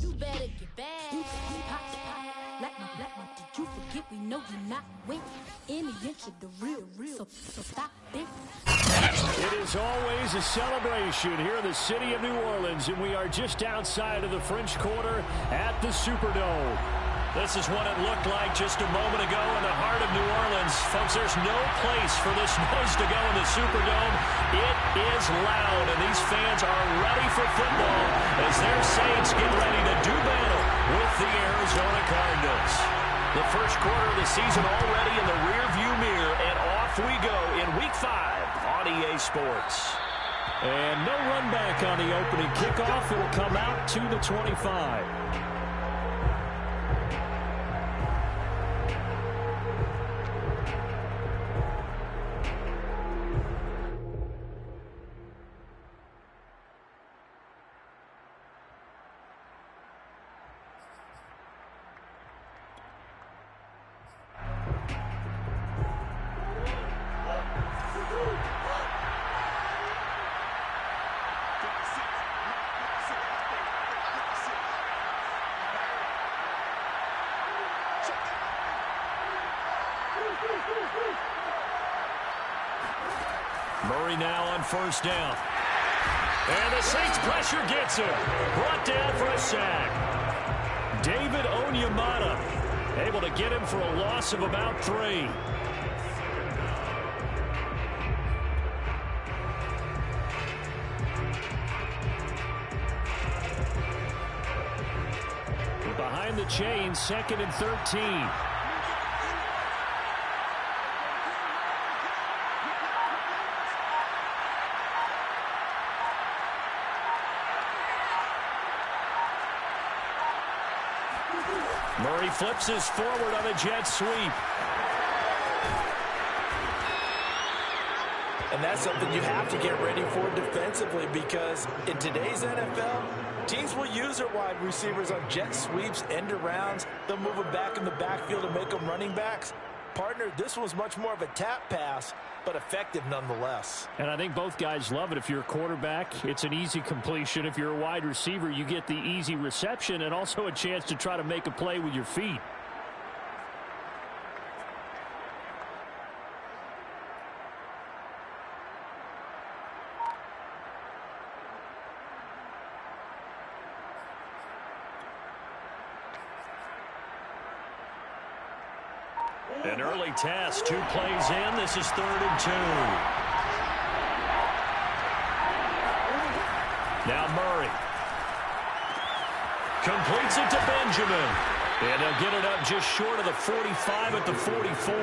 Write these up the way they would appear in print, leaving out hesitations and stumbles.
You better get back. Like my did you forget we know you're not with any inch of the real. So stop it. It is always a celebration here in the city of New Orleans, and we are just outside of the French Quarter at the Superdome. This is what it looked like just a moment ago in the heart of New Orleans. Folks, there's no place for this noise to go in the Superdome. It is loud, and these fans are ready for football as their Saints get ready to do battle with the Arizona Cardinals. The first quarter of the season already in the rearview mirror, and off we go in Week 5 on EA Sports. And no run back on the opening kickoff. It will come out to the 25. Murray now on first down. And the Saints pressure gets him. Brought down for a sack. David Onyemata able to get him for a loss of about 3. Behind the chains, 2nd and 13. Murray flips his forward on a jet sweep. And that's something you have to get ready for defensively, because in today's NFL, teams will use their wide receivers on jet sweeps, end arounds. They'll move them back in the backfield and make them running backs. Partner, this was much more of a tap pass, but effective nonetheless. And I think both guys love it. If you're a quarterback, it's an easy completion. If you're a wide receiver, you get the easy reception and also a chance to try to make a play with your feet. An early test, 2 plays in. This is 3rd and 2. Now Murray. Completes it to Benjamin. And they'll get it up just short of the 45 at the 44.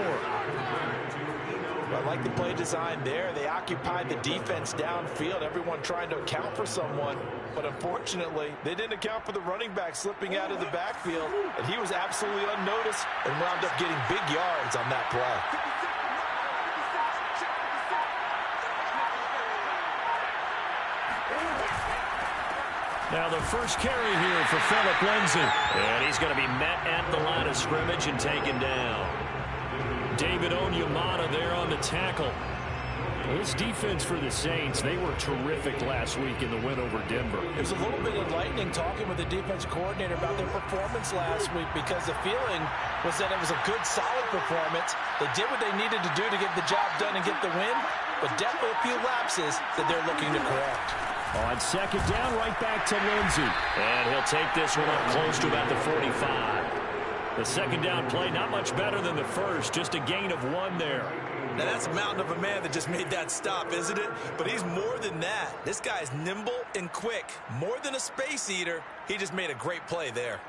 I like the play design there. They occupied the defense downfield, everyone trying to account for someone. But unfortunately, they didn't account for the running back slipping out of the backfield. And he was absolutely unnoticed and wound up getting big yards on that play. Now the first carry here for Phillip Lindsay. And he's going to be met at the line of scrimmage and taken down. David Onyemata there on the tackle. His defense for the Saints, they were terrific last week in the win over Denver. It was a little bit enlightening talking with the defense coordinator about their performance last week, because the feeling was that it was a good, solid performance. They did what they needed to do to get the job done and get the win, but definitely a few lapses that they're looking to correct. On 2nd down, right back to Lindsay. And he'll take this one up close to about the 45. The 2nd down play, not much better than the first, just a gain of 1 there. Now that's a mountain of a man that just made that stop, isn't it? But he's more than that. This guy's nimble and quick. More than a space eater, he just made a great play there.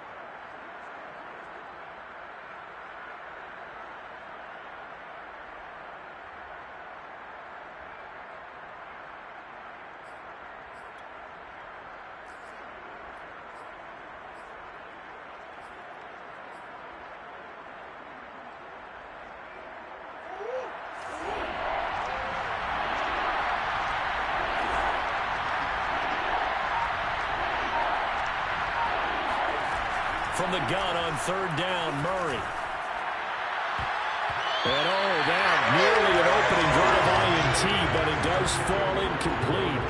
From the gun on 3rd down, Murray. And that nearly an opening drive INT, but it does fall incomplete.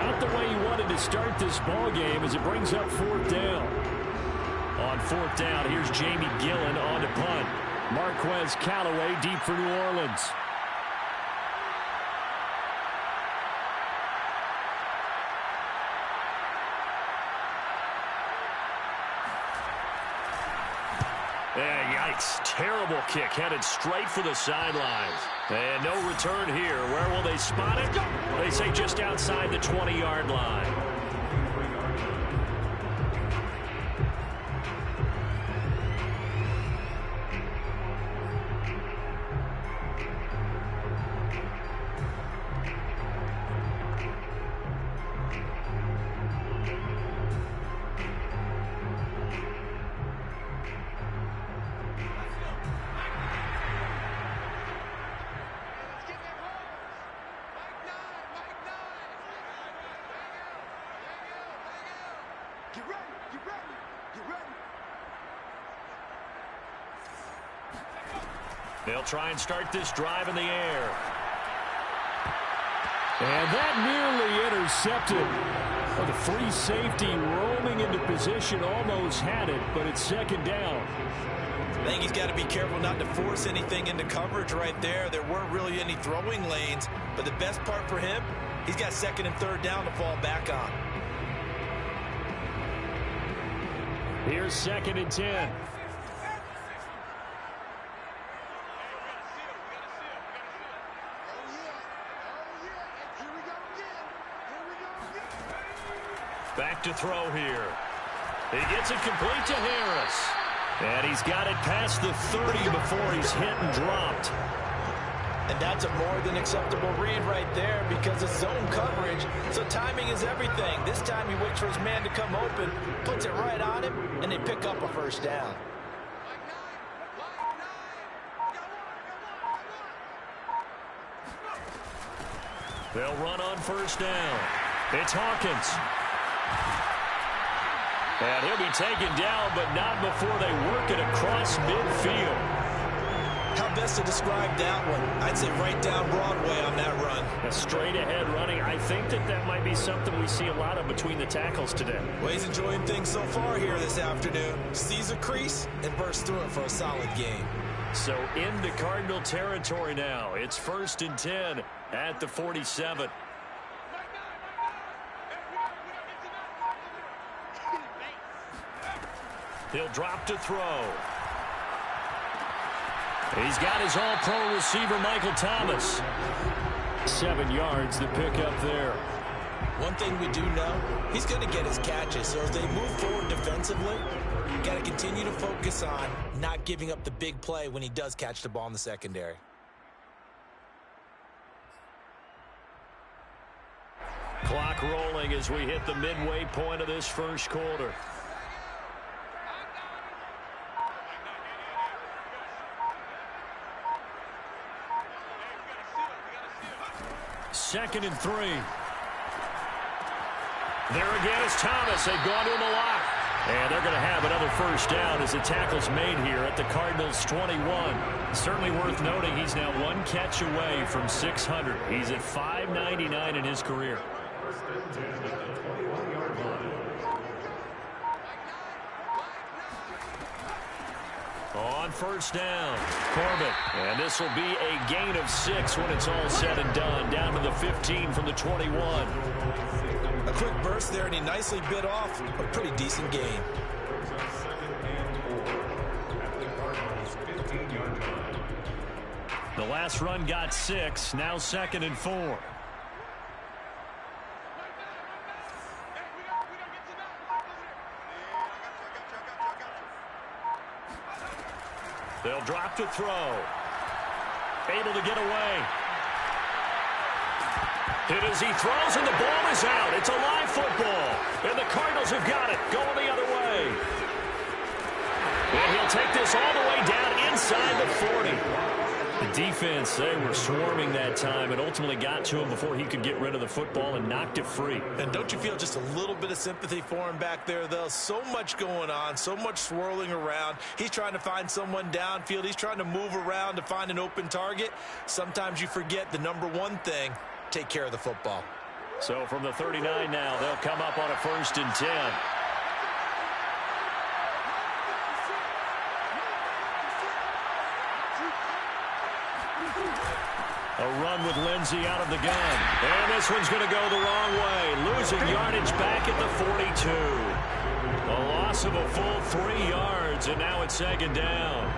Not the way he wanted to start this ball game as it brings up 4th down. On fourth down, here's Jamie Gillen on to punt. Marquez Callaway deep for New Orleans. Yikes. Terrible kick headed straight for the sidelines. And no return here. Where will they spot it? They say just outside the 20-yard line. They'll try and start this drive in the air. And that nearly intercepted. Oh, the free safety roaming into position almost had it, but it's second down. I think he's got to be careful not to force anything into coverage right there. There weren't really any throwing lanes, but the best part for him, he's got second and third down to fall back on. Here's second and 10. Back to throw here. He gets it complete to Harris. And he's got it past the 30 before he's hit and dropped. And that's a more than acceptable read right there because it's zone coverage, so timing is everything. This time he waits for his man to come open, puts it right on him, and they pick up a first down. They'll run on first down. It's Hawkins. And he'll be taken down, but not before they work it across midfield. How best to describe that one? I'd say right down Broadway on that run. A straight ahead running. I think that might be something we see a lot of between the tackles today. Well, he's enjoying things so far here this afternoon. Sees a crease and bursts through it for a solid game. So into Cardinal territory now. It's first and 10 at the 47. He'll drop to throw. He's got his all-pro receiver, Michael Thomas. 7 yards to pick up there. One thing we do know, he's going to get his catches. So as they move forward defensively, you got to continue to focus on not giving up the big play when he does catch the ball in the secondary. Clock rolling as we hit the midway point of this first quarter. Second and 3. There again is Thomas. They've gone to him a lot. And they're going to have another first down as the tackle's made here at the Cardinals' 21. Certainly worth noting he's now one catch away from 600. He's at 599 in his career. On first down, Corbett. And this will be a gain of 6 when it's all said and done. Down to the 15 from the 21. A quick burst there, and he nicely bit off a pretty decent gain. The last run got 6. Now second and 4. They'll drop to throw. Able to get away. Hit as he throws, and the ball is out. It's a live football. And the Cardinals have got it. Going the other way. And he'll take this all the way down inside the 40. The defense, they were swarming that time and ultimately got to him before he could get rid of the football and knocked it free. And don't you feel just a little bit of sympathy for him back there, though? So much going on, so much swirling around. He's trying to find someone downfield. He's trying to move around to find an open target. Sometimes you forget the number one thing, take care of the football. So from the 39 now, they'll come up on a first and 10. A run with Lindsey out of the gun. And this one's going to go the wrong way. Losing yardage back at the 42. A loss of a full 3 yards, and now it's second down.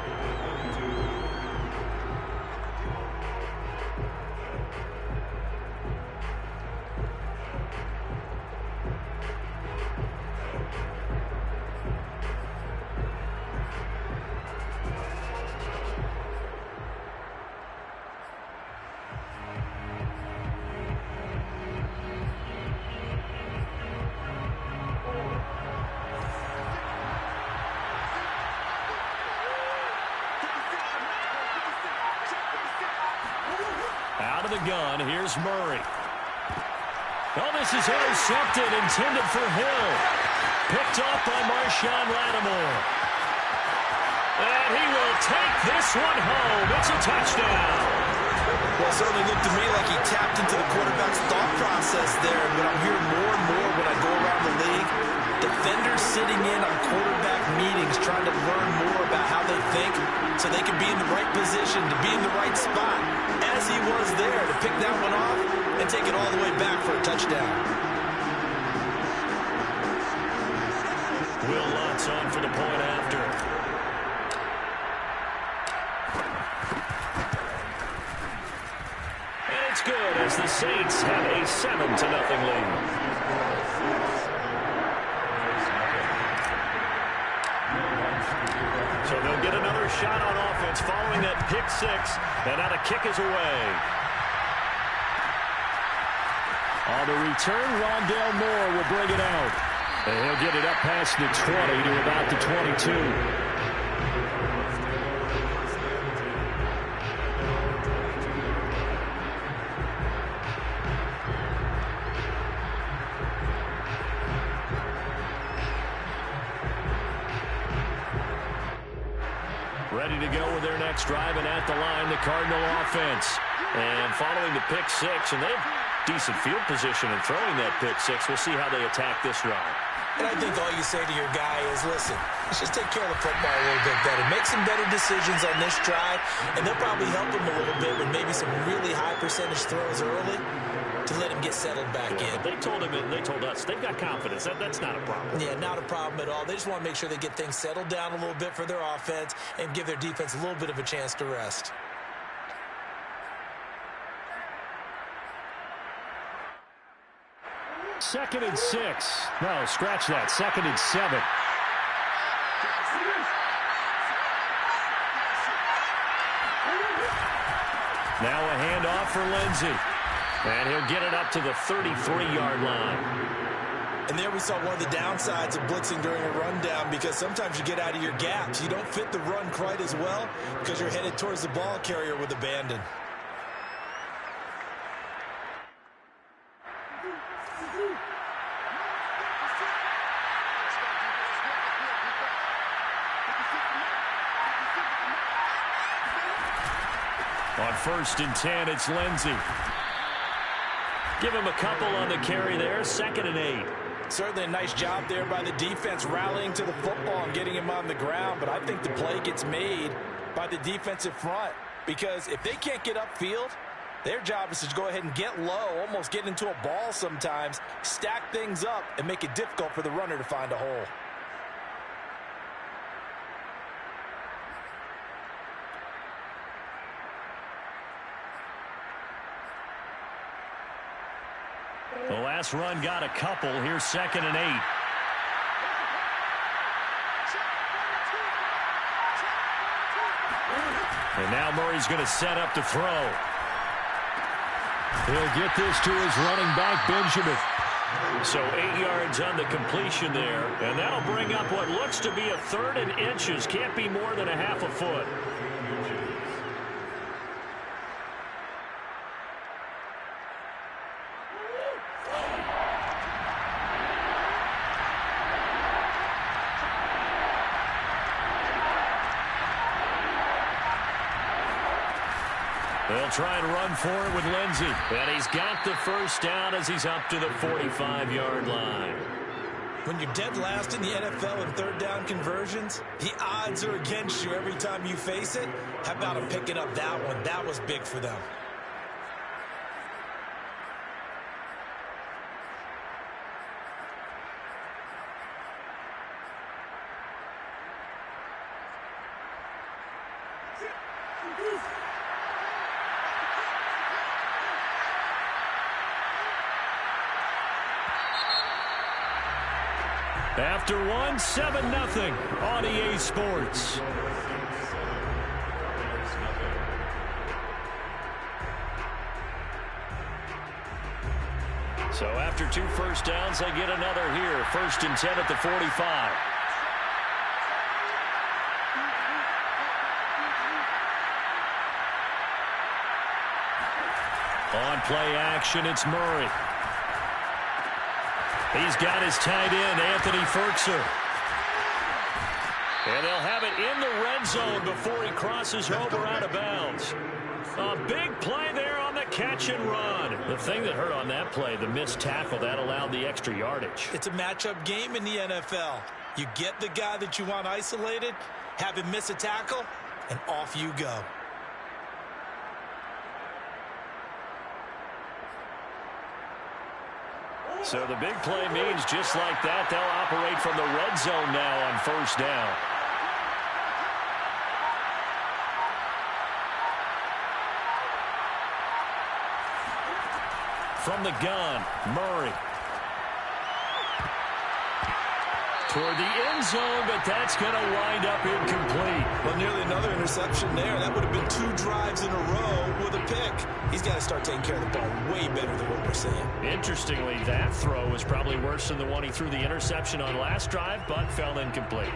Out of the gun, here's Murray. Oh, this is intercepted, intended for Hill. Picked off by Marshawn Lattimore. And he will take this one home. It's a touchdown. Well, it certainly looked to me like he tapped into the quarterback's thought process there, but I'm hearing more and more when I go around the league. Defenders sitting in on quarterback meetings trying to learn more about how they think so they can be in the right position, to be in the right spot, as he was there to pick that one off and take it all the way back for a touchdown. Will Lutz on for the point after. And it's good as the Saints have a 7-0 lead. So they'll get another shot on offense following that pick six, and now the kick is away. On the return, Rondale Moore will bring it out. And he'll get it up past the 20 to about the 22. Ready to go with their next drive, and at the line, the Cardinal offense. And following the pick six, and they have decent field position in throwing that pick six. We'll see how they attack this drive. And I think all you say to your guy is, listen, let's just take care of the football a little bit better. Make some better decisions on this drive, and they'll probably help him a little bit with maybe some really high percentage throws early to let him get settled back in. They told him, and they told us, they've got confidence. That's not a problem. Yeah, not a problem at all. They just want to make sure they get things settled down a little bit for their offense and give their defense a little bit of a chance to rest. Second and 6. No, scratch that. Second and 7. Now a handoff for Lindsey. And he'll get it up to the 33-yard line. And there we saw one of the downsides of blitzing during a rundown, because sometimes you get out of your gaps. You don't fit the run quite as well because you're headed towards the ball carrier with abandon. On 1st and 10, it's Lindsey. Give him a couple on the carry there. 2nd and 8. Certainly a nice job there by the defense rallying to the football and getting him on the ground, but I think the play gets made by the defensive front, because if they can't get upfield, their job is to go ahead and get low, almost get into a ball sometimes, stack things up, and make it difficult for the runner to find a hole. The last run got a couple. Here's 2nd and 8. And now Murray's going to set up to throw. He'll get this to his running back, Benjamin. So 8 yards on the completion there. And that'll bring up what looks to be a 3rd and inches. Can't be more than a half a foot. They'll try and run for it with Lindsey. And he's got the first down as he's up to the 45-yard line. When you're dead last in the NFL in 3rd down conversions, the odds are against you every time you face it. How about him picking up that one? That was big for them. After one, 7-0 on EA Sports. So after 2 first downs, they get another here. 1st and 10 at the 45. On play action, it's Murray. He's got his tight end, Anthony Ferkser. And they'll have it in the red zone before he crosses over out of bounds. A big play there on the catch and run. The thing that hurt on that play, the missed tackle, that allowed the extra yardage. It's a matchup game in the NFL. You get the guy that you want isolated, have him miss a tackle, and off you go. So the big play means just like that, they'll operate from the red zone now on 1st down. From the gun, Murray. Toward the end zone, but that's going to wind up incomplete. Well, nearly another interception there. That would have been 2 drives in a row with a pick. He's got to start taking care of the ball way better than what we're seeing. Interestingly, that throw was probably worse than the one he threw the interception on last drive, but fell incomplete.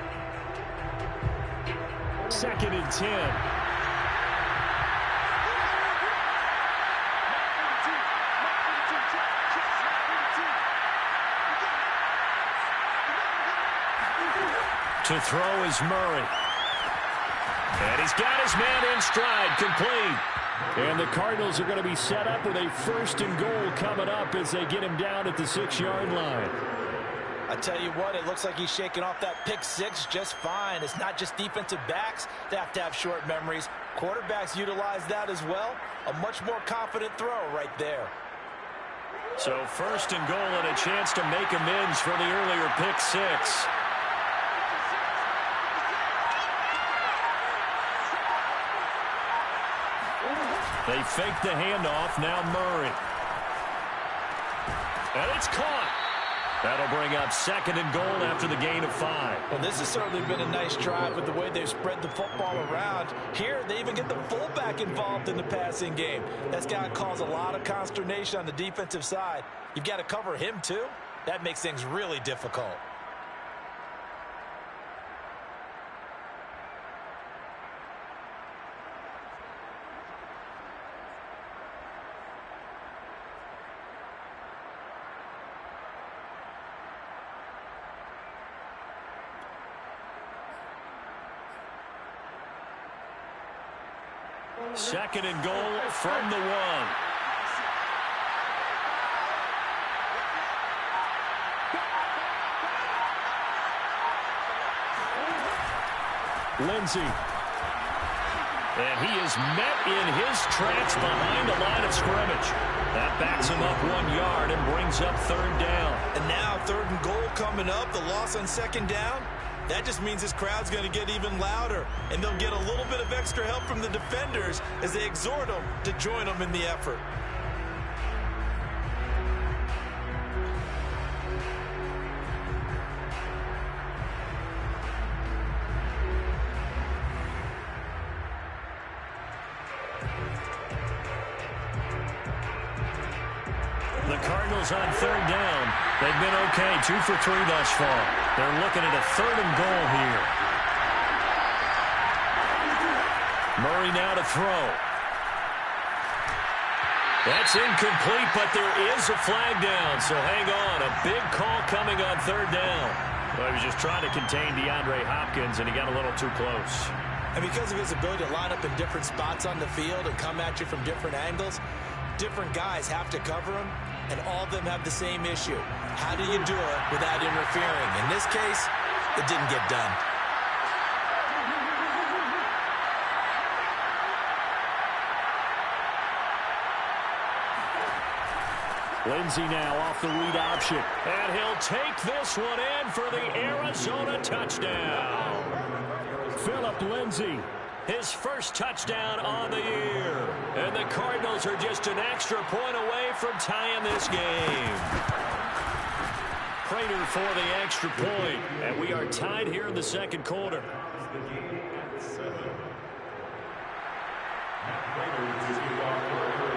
2nd and 10. To throw is Murray. And he's got his man in stride, complete. And the Cardinals are going to be set up with a 1st and goal coming up as they get him down at the 6-yard line. I tell you what, it looks like he's shaking off that pick 6 just fine. It's not just defensive backs that have to have short memories. Quarterbacks utilize that as well. A much more confident throw right there. So 1st and goal and a chance to make amends for the earlier pick 6. They fake the handoff, now Murray. And it's caught. That'll bring up 2nd and goal after the gain of 5. Well, this has certainly been a nice drive with the way they've spread the football around. Here, they even get the fullback involved in the passing game. That's got to cause a lot of consternation on the defensive side. You've got to cover him, too. That makes things really difficult. Second and goal from the 1. Lindsey. And he is met in his tracks behind the line of scrimmage. That backs him up 1 yard and brings up 3rd down. And now 3rd and goal coming up. The loss on 2nd down. That just means this crowd's going to get even louder, and they'll get a little bit of extra help from the defenders as they exhort them to join them in the effort. The Cardinals on 3rd down. They've been okay, 2 for 3 thus far. They're looking at a 3rd and goal here. Murray now to throw. That's incomplete, but there is a flag down, so hang on. A big call coming on 3rd down. Well, he was just trying to contain DeAndre Hopkins, and he got a little too close. And because of his ability to line up in different spots on the field and come at you from different angles, different guys have to cover him, and all of them have the same issue. How do you do it without interfering? In this case, it didn't get done. Lindsey now off the read option. And he'll take this one in for the Arizona touchdown. Phillip Lindsay his first touchdown on the year. And the Cardinals are just an extra point away from tying this game. Prater for the extra point, and we are tied here in the second quarter.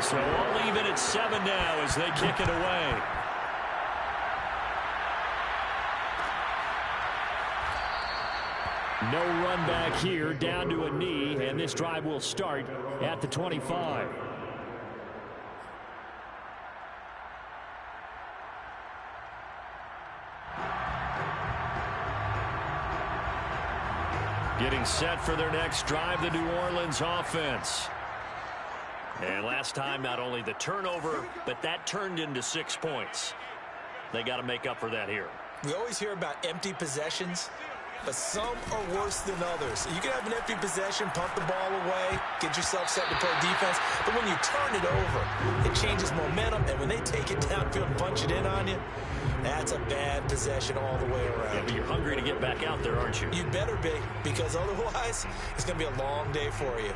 So all even at 7 now as they kick it away. No run back here, down to a knee, and this drive will start at the 25. Getting set for their next drive, the New Orleans offense. And last time, not only the turnover, but that turned into 6 points. They got to make up for that here. We always hear about empty possessions, but some are worse than others. You can have an empty possession, pump the ball away, get yourself set to play defense, but when you turn it over, it changes momentum, and when they take it downfield and punch it in on you, that's a bad possession all the way around. Yeah, but you're hungry to get back out there, aren't you? You better be, because otherwise, it's going to be a long day for you.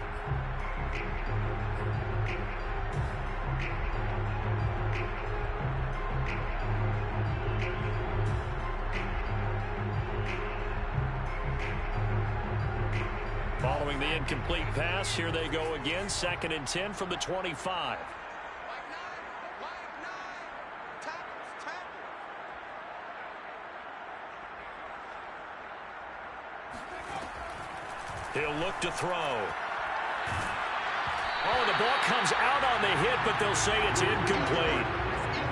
Following the incomplete pass, here they go again. 2nd and 10 from the 25. He'll look to throw. Oh, the ball comes out on the hit, but they'll say it's incomplete.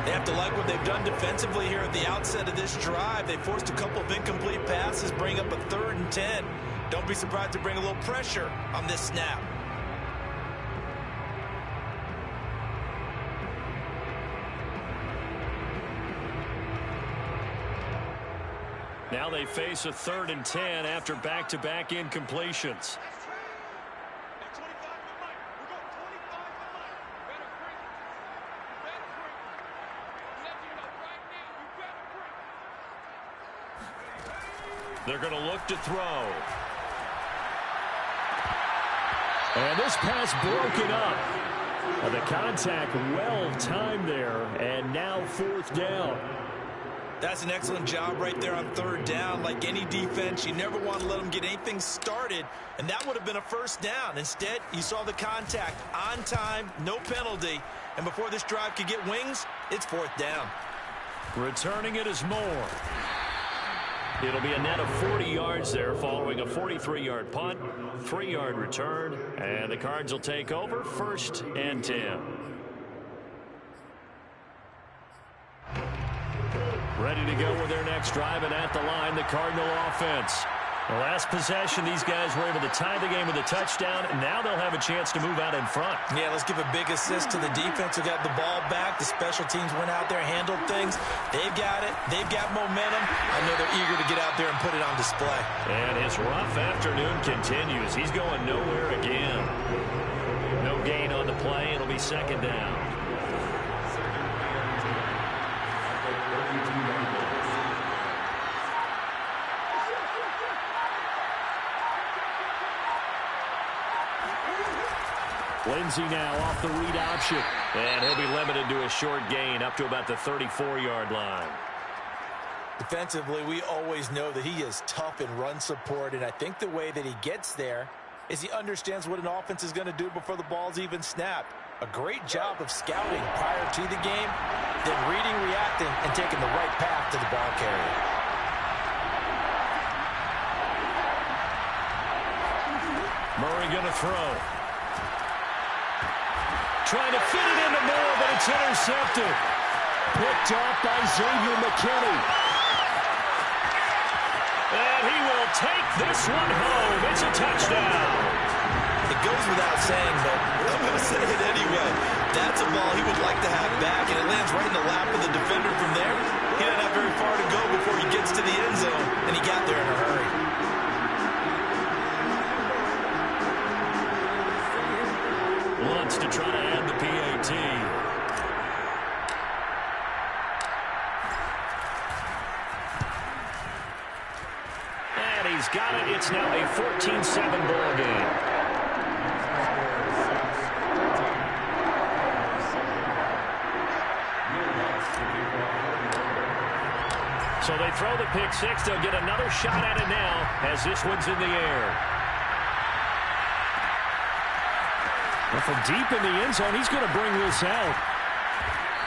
They have to like what they've done defensively here at the outset of this drive. They forced a couple of incomplete passes, bring up a 3rd and 10. Don't be surprised to bring a little pressure on this snap. Now they face a 3rd and 10 after back-to-back incompletions. They're going to look to throw. And this pass broken up. The contact well timed there, and now 4th down. That's an excellent job right there on 3rd down. Like any defense, you never want to let them get anything started, and that would have been a 1st down. Instead, you saw the contact on time, no penalty, and before this drive could get wings, it's 4th down. Returning it is Moore. It'll be a net of 40 yards there following a 43-yard punt, 3-yard return, and the Cards will take over 1st and 10. Ready to go with their next drive, and at the line, the Cardinal offense. The last possession, these guys were able to tie the game with a touchdown, and now they'll have a chance to move out in front. Yeah, let's give a big assist to the defense who got the ball back. The special teams went out there, handled things. They've got it. They've got momentum. I know they're eager to get out there and put it on display. And his rough afternoon continues. He's going nowhere again. No gain on the play. It'll be 2nd down. Lindsey now off the read option. And he'll be limited to a short gain up to about the 34-yard line. Defensively, we always know that he is tough in run support, and I think the way that he gets there is he understands what an offense is going to do before the ball's even snapped. A great job of scouting prior to the game, then reading, reacting, and taking the right path to the ball carrier. Murray going to throw. Trying to fit it into Moore, but it's intercepted. Picked off by Xavier McKinney. And he will take this one home. It's a touchdown. It goes without saying, but I'm going to say it anyway. That's a ball he would like to have back, and it lands right in the lap of the defender from there. He doesn't have very far to go before he gets to the end zone, and he got there in a hurry. Wants to try to add the PAT. And he's got it. It's now a 14-7 ball game. So they throw the pick six. They'll get another shot at it now as this one's in the air. Well, from deep in the end zone, he's going to bring this out.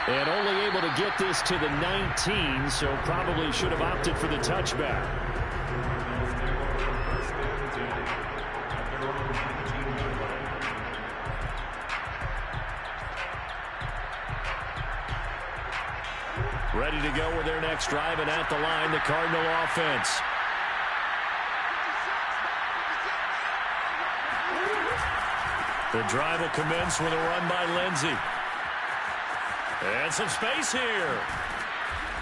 And only able to get this to the 19, so probably should have opted for the touchback. Ready to go with their next drive, and at the line, the Cardinal offense. The drive will commence with a run by Lindsey. And some space here.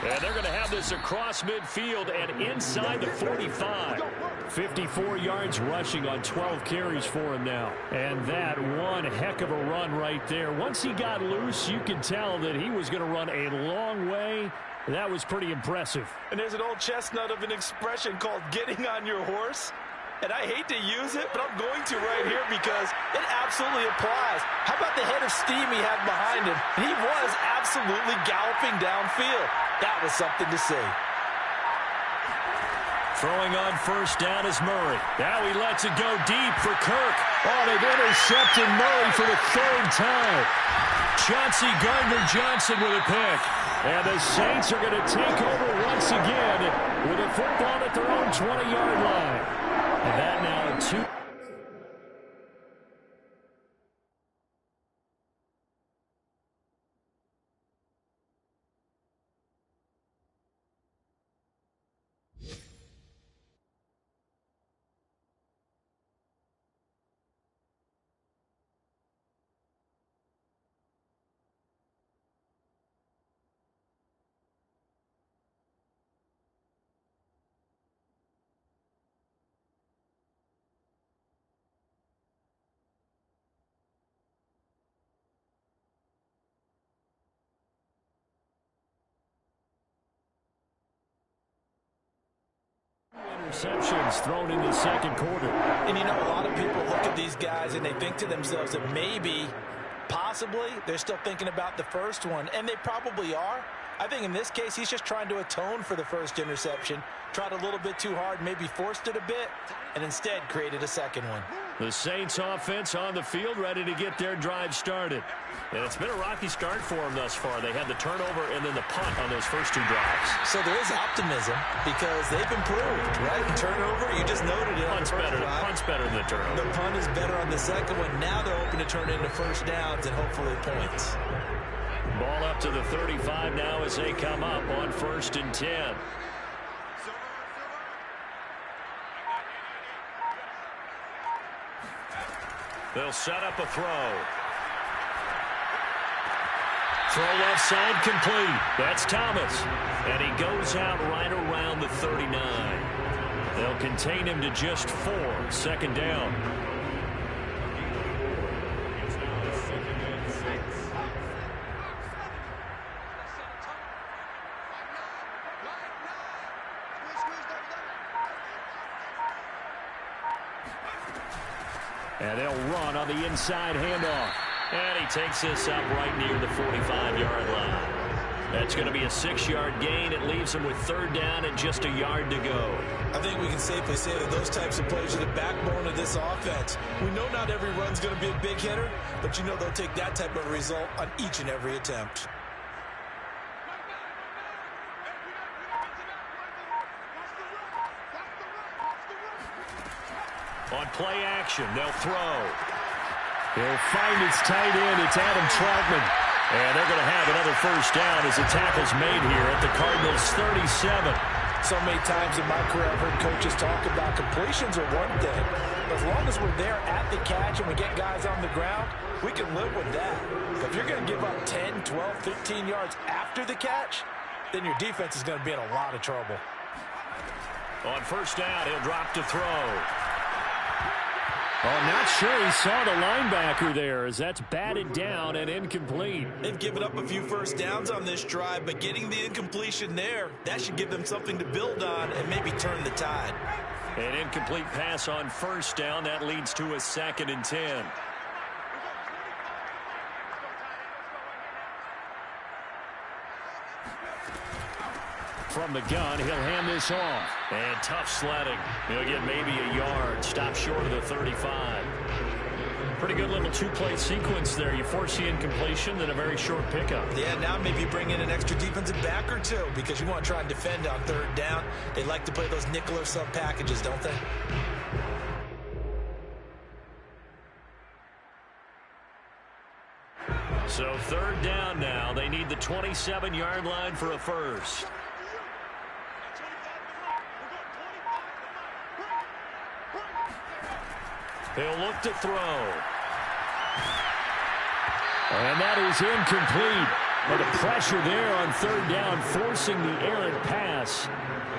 And they're going to have this across midfield and inside the 45. 54 yards rushing on 12 carries for him now. And that one heck of a run right there. Once he got loose, you could tell that he was going to run a long way. That was pretty impressive. And there's an old chestnut of an expression called getting on your horse. And I hate to use it, but I'm going to right here because it absolutely applies. How about the head of steam he had behind him? He was absolutely galloping downfield. That was something to see. Throwing on first down is Murray. Now he lets it go deep for Kirk. Oh, they've intercepted Murray for the third time. Chauncey Gardner-Johnson with a pick. And the Saints are going to take over once again with a football at their own 20-yard line. And that now 2. Interceptions thrown in the second quarter. And you know, a lot of people look at these guys and they think to themselves that maybe, possibly, they're still thinking about the first one. And they probably are. I think in this case, he's just trying to atone for the first interception. Tried a little bit too hard, maybe forced it a bit, and instead created a second one. The Saints offense on the field, ready to get their drive started. And it's been a rocky start for them thus far. They had the turnover and then the punt on those first two drives. So there is optimism because they've improved, right? Turnover, you just noted it. Punt's better than the turnover. The punt is better on the second one. Now they're hoping to turn it into first downs and hopefully points. Ball up to the 35 now as they come up on 1st and 10. They'll set up a throw. Throw left side complete. That's Thomas. And he goes out right around the 39. They'll contain him to just 4. 2nd down. And they'll run on the inside handoff. And he takes this up right near the 45-yard line. That's going to be a 6-yard gain. It leaves him with 3rd down and just a yard to go. I think we can safely say that those types of plays are the backbone of this offense. We know not every run's going to be a big hitter, but you know they'll take that type of result on each and every attempt. On play action, they'll throw. He'll find his tight end. It's Adam Troutman. And they're going to have another first down as the tackle's made here at the Cardinals' 37. So many times in my career I've heard coaches talk about completions are one thing. But as long as we're there at the catch and we get guys on the ground, we can live with that. But if you're going to give up 10, 12, 15 yards after the catch, then your defense is going to be in a lot of trouble. On first down, he'll drop to throw. Oh, not sure he saw the linebacker there as that's batted down and incomplete. They've given up a few first downs on this drive, but getting the incompletion there, that should give them something to build on and maybe turn the tide. An incomplete pass on first down. That leads to a 2nd and 10. from the gun. He'll hand this off. And tough sledding. He'll get maybe a yard. Stop short of the 35. Pretty good little two-play sequence there. You force the incompletion, then a very short pickup. Yeah, now maybe bring in an extra defensive back or two because you want to try and defend on third down. They like to play those nickel or sub packages, don't they? So third down now. They need the 27-yard line for a first. He'll look to throw. And that is incomplete. But the pressure there on third down, forcing the errant pass.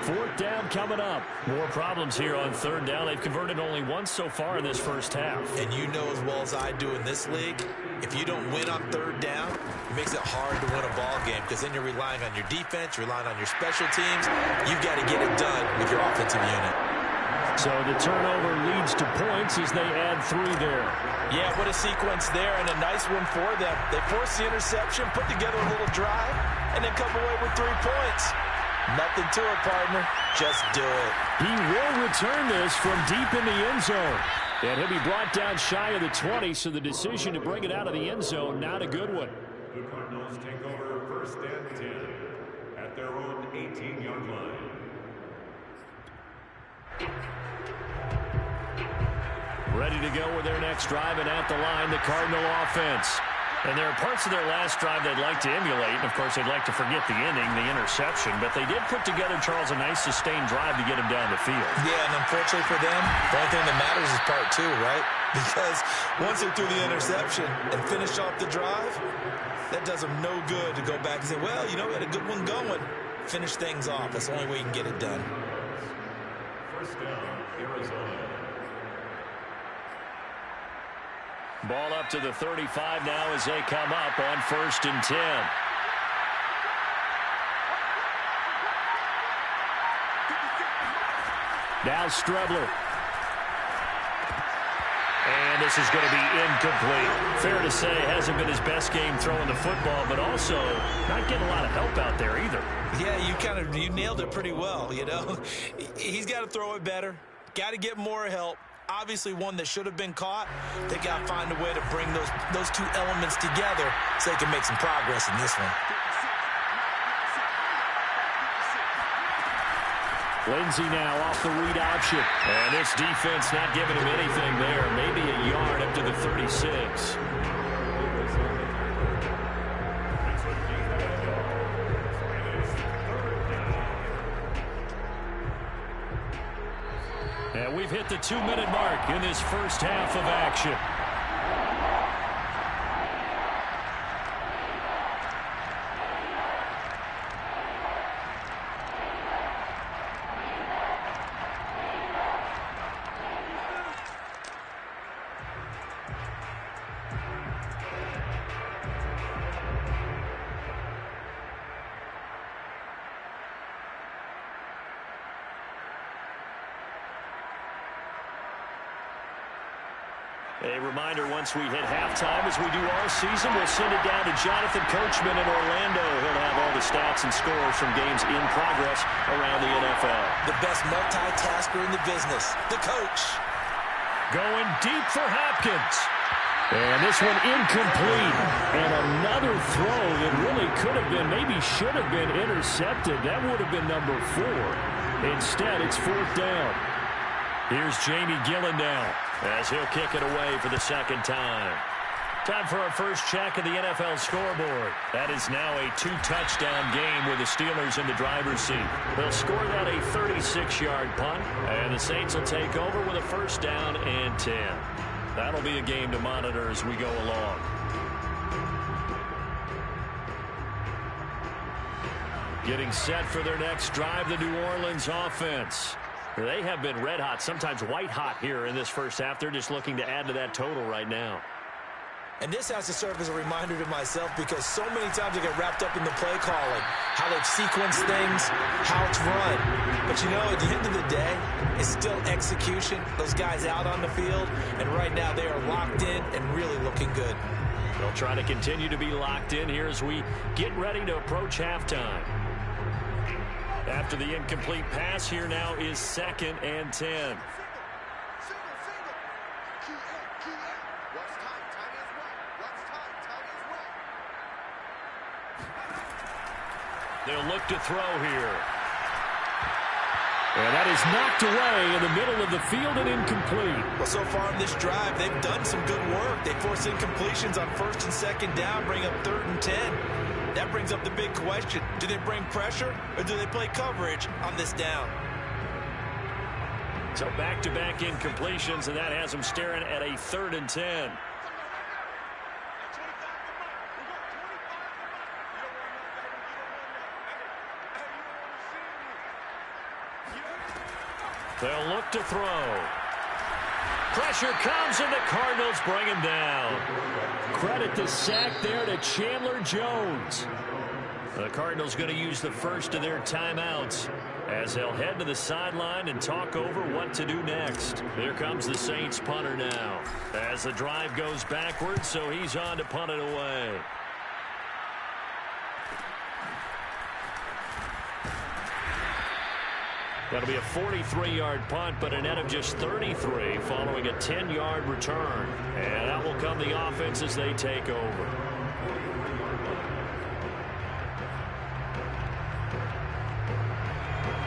Fourth down coming up. More problems here on third down. They've converted only once so far in this first half. And you know as well as I do in this league, if you don't win on third down, it makes it hard to win a ball game because then you're relying on your defense, you're relying on your special teams. You've got to get it done with your offensive unit. So the turnover leads to points as they add 3 there. Yeah, what a sequence there, and a nice one for them. They forced the interception, put together a little drive, and then come away with 3 points. Nothing to it, partner. Just do it. He will return this from deep in the end zone. And he'll be brought down shy of the 20, so the decision to bring it out of the end zone, not a good one. The Cardinals take over first and 10 at their own 18-yard line. Ready to go with their next drive, and at the line, the Cardinal offense. And there are parts of their last drive they'd like to emulate. And, of course, they'd like to forget the inning, the interception. But they did put together, Charles, a nice sustained drive to get him down the field. Yeah, and unfortunately for them, the only thing that matters is part 2, right? Because once they threw the interception and finished off the drive, that does them no good to go back and say, well, you know, we had a good one going. Finish things off. That's the only way you can get it done. First down, Arizona. Ball up to the 35 now as they come up on 1st and 10. Now Strebler. And this is going to be incomplete. Fair to say, hasn't been his best game throwing the football, but also not getting a lot of help out there either. Yeah, you nailed it pretty well, you know. He's got to throw it better. Got to get more help. Obviously one that should have been caught. They got to find a way to bring those 2 elements together so they can make some progress in this one. Lindsey now off the read option. And this defense not giving him anything there. Maybe a yard up to the 36. And we've hit the 2-minute mark in this first half of action. A reminder, once we hit halftime, as we do all season, we'll send it down to Jonathan Coachman in Orlando. He'll have all the stats and scores from games in progress around the NFL. The best multitasker in the business, the coach. Going deep for Hopkins. And this one incomplete. And another throw that really could have been, maybe should have been intercepted. That would have been number 4. Instead, it's 4th down. Here's Jamie Gillen now as he'll kick it away for the 2nd time. Time for our first check of the NFL scoreboard. That is now a 2-touchdown game with the Steelers in the driver's seat. They'll score that a 36-yard punt, and the Saints will take over with a 1st down and 10. That'll be a game to monitor as we go along. Getting set for their next drive, the New Orleans offense. They have been red hot, sometimes white hot here in this first half. They're just looking to add to that total right now. And this has to serve as a reminder to myself because so many times I get wrapped up in the play calling, how they've sequenced things, how it's run. But you know, at the end of the day, it's still execution. Those guys out on the field, and right now they are locked in and really looking good. They'll try to continue to be locked in here as we get ready to approach halftime. After the incomplete pass, here now is 2nd and 10. They'll look to throw here. And that is knocked away in the middle of the field and incomplete. Well, so far in this drive, they've done some good work. They force incompletions on 1st and 2nd down, bring up 3rd and 10. That brings up the big question. Do they bring pressure or do they play coverage on this down? So back-to-back incompletions, and that has them staring at a 3rd and 10. They'll look to throw. Pressure comes, and the Cardinals bring him down. Credit the sack there to Chandler Jones. The Cardinals going to use the first of their timeouts as they'll head to the sideline and talk over what to do next. Here comes the Saints punter now as the drive goes backwards, so he's on to punt it away. That'll be a 43-yard punt, but a net of just 33 following a 10-yard return. And that will come the offense as they take over.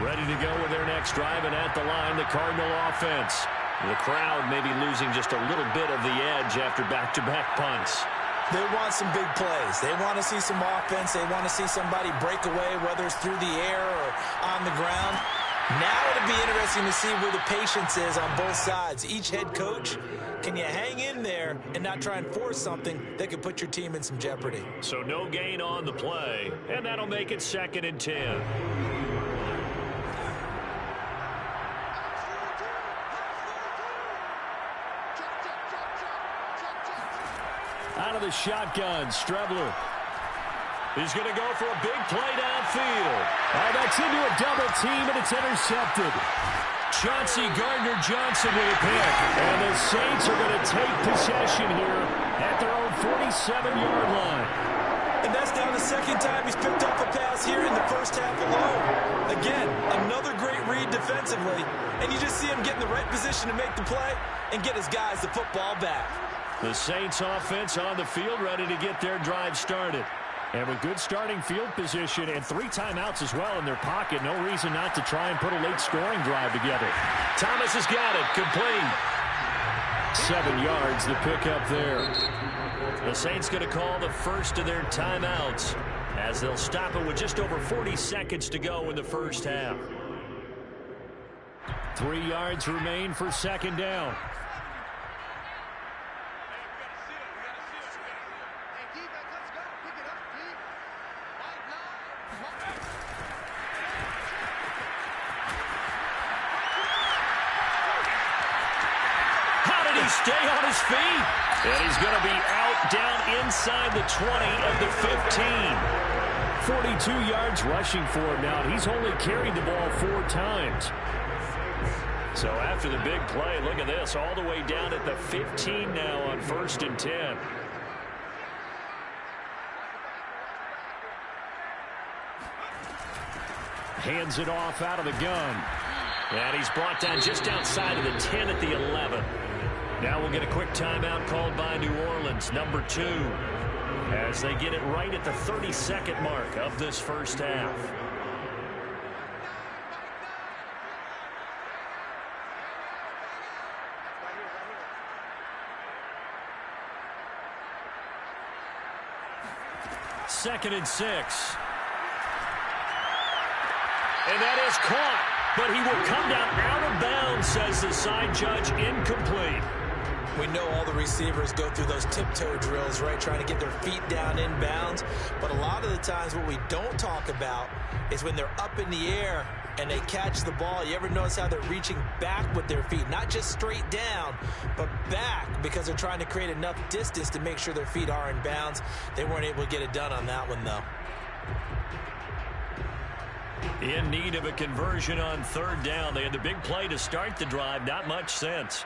Ready to go with their next drive, and at the line, the Cardinal offense. The crowd may be losing just a little bit of the edge after back-to-back punts. They want some big plays. They want to see some offense. They want to see somebody break away, whether it's through the air or on the ground. Now it'll be interesting to see where the patience is on both sides. Each head coach, can you hang in there and not try and force something that could put your team in some jeopardy? So no gain on the play, and that'll make it 2nd and 10. Out of the shotgun, Strebler. He's going to go for a big play downfield. That's into a double team, and it's intercepted. Chauncey Gardner-Johnson with a pick. And the Saints are going to take possession here at their own 47-yard line. And that's now the 2nd time he's picked up a pass here in the first half alone. Again, another great read defensively. And you just see him get in the right position to make the play and get his guys the football back. The Saints offense on the field ready to get their drive started. And with good starting field position and 3 timeouts as well in their pocket, no reason not to try and put a late scoring drive together. Thomas has got it. Complete. 7 yards, the pickup there. The Saints going to call the first of their timeouts as they'll stop it with just over 40 seconds to go in the first half. 3 yards remain for 2nd down. Stay on his feet. And he's going to be out down inside the 20 of the 15. 42 yards rushing for him now. He's only carried the ball 4 times. So after the big play, look at this. All the way down at the 15 now on 1st and 10. Hands it off out of the gun. And he's brought down just outside of the 10 at the 11. Now we'll get a quick timeout called by New Orleans, number 2, as they get it right at the 32nd mark of this first half. Second and 6. And that is caught, but he will come down out of bounds, says the side judge, incomplete. We know all the receivers go through those tiptoe drills, right, trying to get their feet down inbounds. But a lot of the times what we don't talk about is when they're up in the air and they catch the ball. You ever notice how they're reaching back with their feet? Not just straight down, but back, because they're trying to create enough distance to make sure their feet are in bounds. They weren't able to get it done on that one, though. In need of a conversion on 3rd down. They had the big play to start the drive. Not much sense.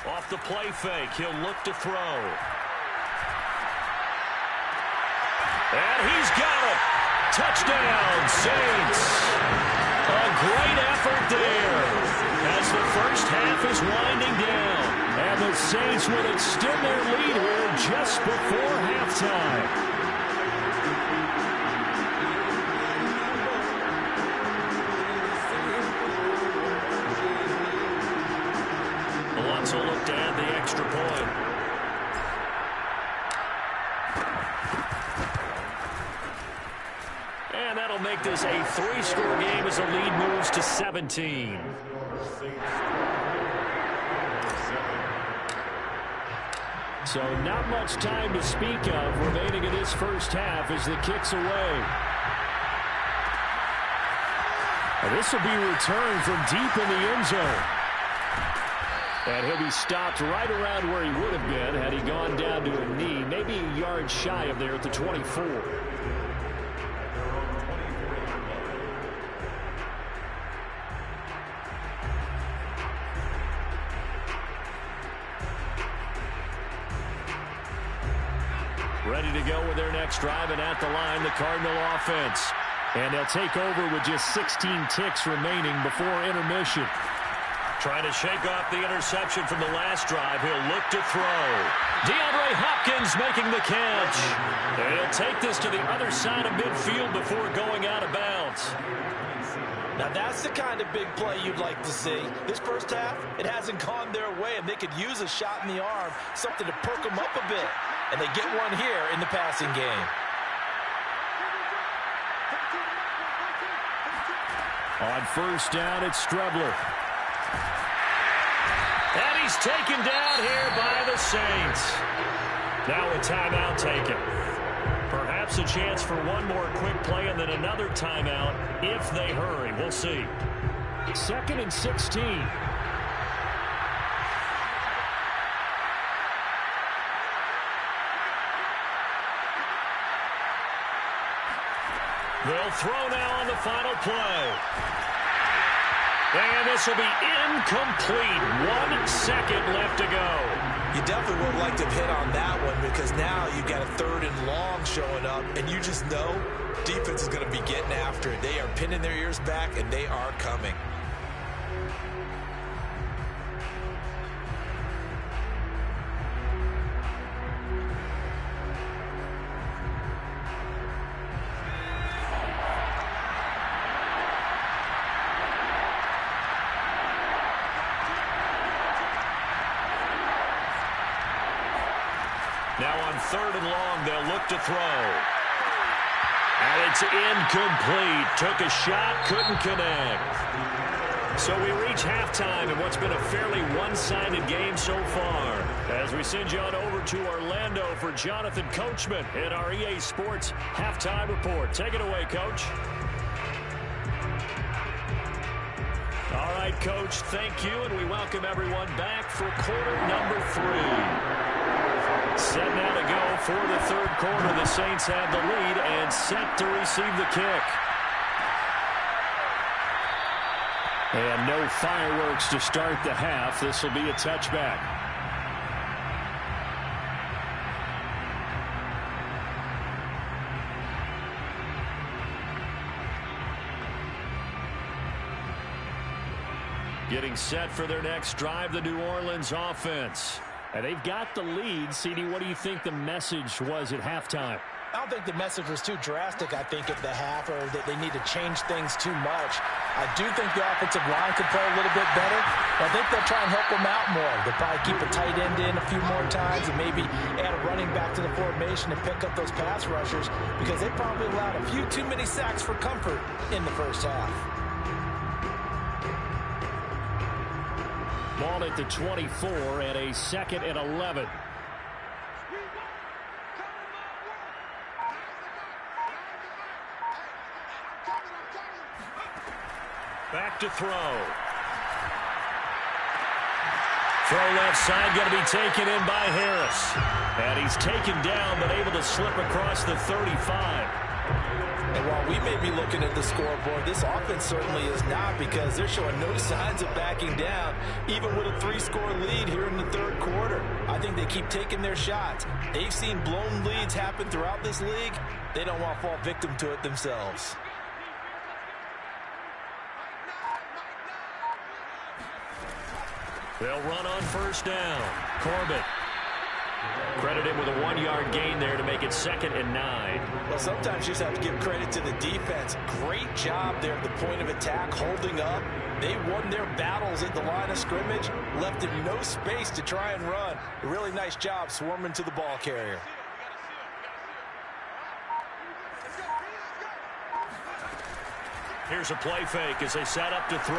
Off the play fake, he'll look to throw. And he's got it. Touchdown, Saints. A great effort there as the first half is winding down. And the Saints will extend their lead here just before halftime. Alonso looked to add the extra point. And that'll make this a 3-score game as the lead moves to 17. So not much time to speak of remaining in this first half as the kick's away. And this will be returned from deep in the end zone. And he'll be stopped right around where he would have been had he gone down to a knee, maybe a yard shy of there at the 24. Ready to go with their next drive, and at the line, the Cardinal offense. And they'll take over with just 16 ticks remaining before intermission. Trying to shake off the interception from the last drive. He'll look to throw. DeAndre Hopkins making the catch. And he'll take this to the other side of midfield before going out of bounds. Now that's the kind of big play you'd like to see. This first half, it hasn't gone their way, and they could use a shot in the arm, something to perk them up a bit. And they get one here in the passing game. On first down, it's Strebler. And he's taken down here by the Saints. Now a timeout taken. Perhaps a chance for one more quick play and then another timeout if they hurry. We'll see. 2nd and 16. They'll throw now on the final play. And this will be incomplete. 1 second left to go. You definitely would like to have hit on that one because now you've got a 3rd and long showing up, and you just know defense is going to be getting after it. They are pinning their ears back, and they are coming. Now on 3rd and long, they'll look to throw. And it's incomplete. Took a shot, couldn't connect. So we reach halftime in what's been a fairly one-sided game so far. As we send you on over to Orlando for Jonathan Coachman in our EA Sports Halftime Report. Take it away, Coach. All right, Coach, thank you, and we welcome everyone back for quarter number 3. Set now to go for the 3rd quarter. The Saints have the lead and set to receive the kick. And no fireworks to start the half. This will be a touchback. Getting set for their next drive, the New Orleans offense. And they've got the lead. CD, what do you think the message was at halftime? I don't think the message was too drastic, I think, at the half, or that they need to change things too much. I do think the offensive line could play a little bit better. I think they'll try and help them out more. They'll probably keep a tight end in a few more times and maybe add a running back to the formation and pick up those pass rushers because they probably allowed a few too many sacks for comfort in the first half. Ball at the 24 and a 2nd and 11. Back to throw. Throw left side, going to be taken in by Harris. And he's taken down, but able to slip across the 35. And while we may be looking at the scoreboard, this offense certainly is not because they're showing no signs of backing down, even with a 3-score lead here in the 3rd quarter. I think they keep taking their shots. They've seen blown leads happen throughout this league, They don't want to fall victim to it themselves. They'll run on first down. Corbett. Credited with a 1-yard gain there to make it 2nd and 9. Well, sometimes you just have to give credit to the defense. Great job there at the point of attack, holding up. They won their battles at the line of scrimmage, left him no space to try and run. A really nice job swarming to the ball carrier. Here's a play fake as they set up to throw.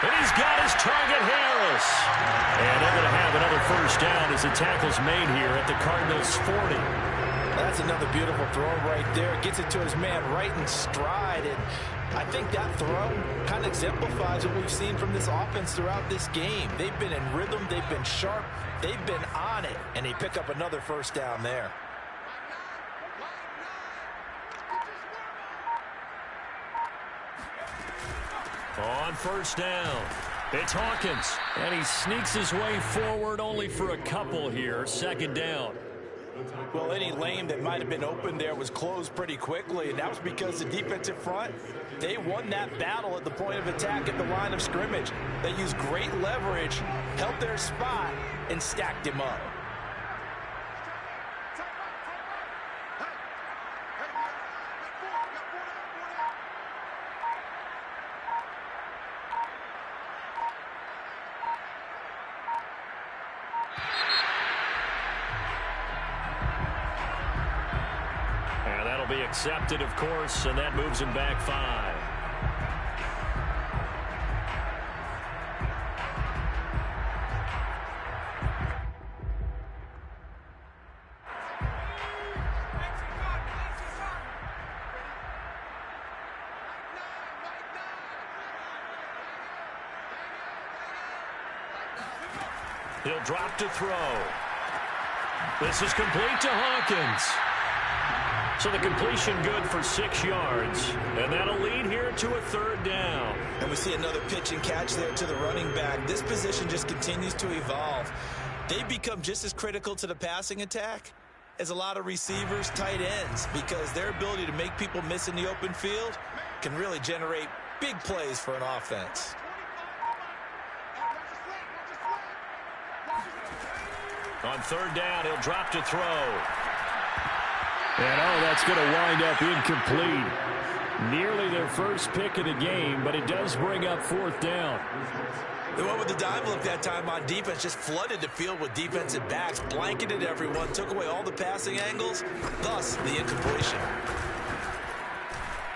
And he's got his target, Harris. And they're going to have another first down as the tackle's made here at the Cardinals' 40. That's another beautiful throw right there. Gets it to his man right in stride. And I think that throw kind of exemplifies what we've seen from this offense throughout this game. They've been in rhythm. They've been sharp. They've been on it. And they pick up another first down there. On first down, it's Hawkins. And he sneaks his way forward only for a couple here. 2nd down. Well, any lane that might have been open there was closed pretty quickly, and that was because the defensive front, they won that battle at the point of attack at the line of scrimmage. They used great leverage, held their spot, and stacked him up. Be accepted, of course, and that moves him back 5. He'll drop to throw. This is complete to Hawkins. So the completion good for 6 yards. And that'll lead here to a 3rd down. And we see another pitch and catch there to the running back. This position just continues to evolve. They become just as critical to the passing attack as a lot of receivers, tight ends, because their ability to make people miss in the open field can really generate big plays for an offense. On 3rd down, he'll drop to throw. And, that's going to wind up incomplete. Nearly their first pick of the game, but it does bring up 4th down. They went with the dime look that time on defense, just flooded the field with defensive backs, blanketed everyone, took away all the passing angles, thus the incompletion.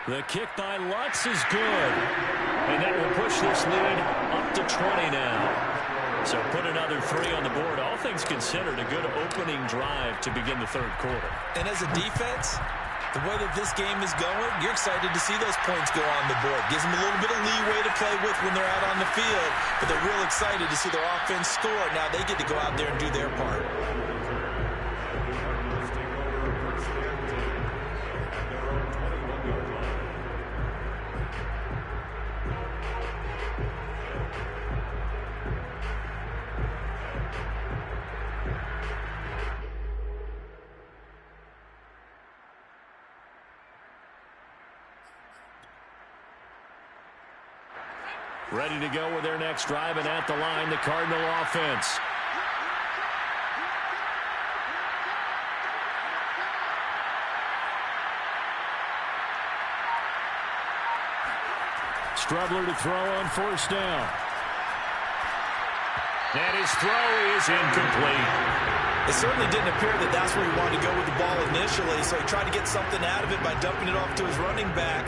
The kick by Lutz is good. And that will push this lead up to 20 now. So put another 3 on the board. All things considered, a good opening drive to begin the 3rd quarter. And as a defense, the way that this game is going, you're excited to see those points go on the board. Gives them a little bit of leeway to play with when they're out on the field, but they're real excited to see their offense score. Now they get to go out there and do their part. Ready to go with their next drive, and at the line, the Cardinal offense. Strudler to throw on 1st down. And his throw is incomplete. It certainly didn't appear that that's where he wanted to go with the ball initially, so he tried to get something out of it by dumping it off to his running back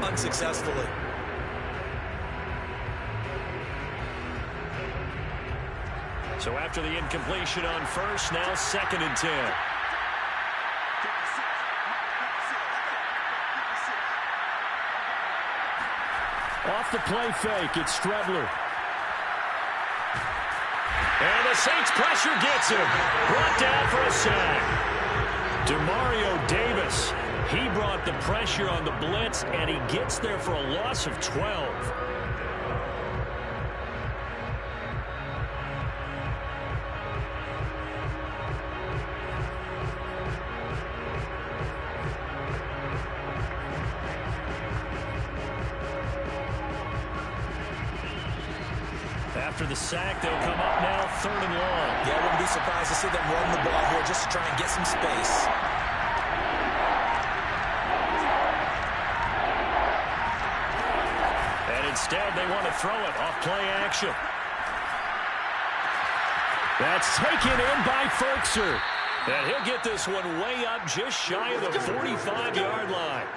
unsuccessfully. So after the incompletion on 1st, now 2nd and 10. Off the play fake, it's Strudler. And the Saints pressure gets him. Brought down for a sack. Demario Davis. He brought the pressure on the blitz, and he gets there for a loss of 12. after the sack. They'll come up now 3rd and long. Yeah, I wouldn't be surprised to see them run the ball here just to try and get some space. And instead, they want to throw it off play action. That's taken in by Firkser. And he'll get this one way up just shy of the 45-yard line.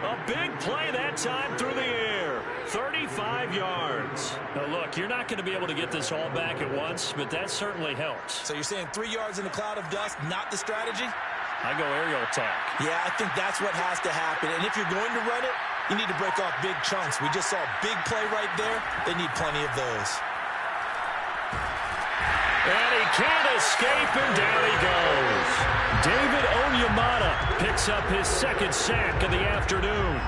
A big play that time through the air. 35 yards. Now, look, you're not going to be able to get this all back at once, but that certainly helps. So you're saying 3 yards in a cloud of dust, not the strategy? I go aerial attack. Yeah, I think that's what has to happen. And if you're going to run it, you need to break off big chunks. We just saw a big play right there. They need plenty of those. And he can't escape, and down he goes. David Onyemata picks up his 2nd sack of the afternoon.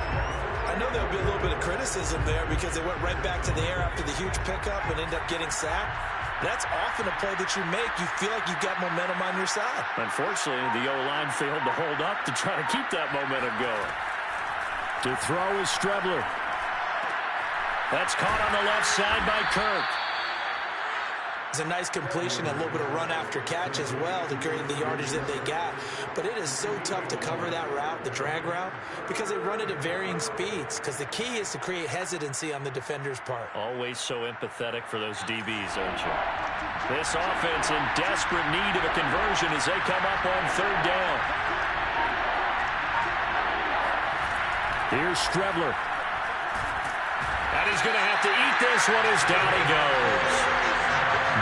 I know there'll be a little bit of criticism there because they went right back to the air after the huge pickup and ended up getting sacked. That's often a play that you make. You feel like you've got momentum on your side. Unfortunately, the O-line failed to hold up to try to keep that momentum going. To throw is Strebler. That's caught on the left side by Kirk. It's a nice completion, a little bit of run after catch as well to create the yardage that they got. But it is so tough to cover that route, the drag route, because they run it at varying speeds. Because the key is to create hesitancy on the defender's part. Always so empathetic for those DBs, aren't you? This offense in desperate need of a conversion as they come up on 3rd down. Here's Strebler. And he's going to have to eat this one as down he goes.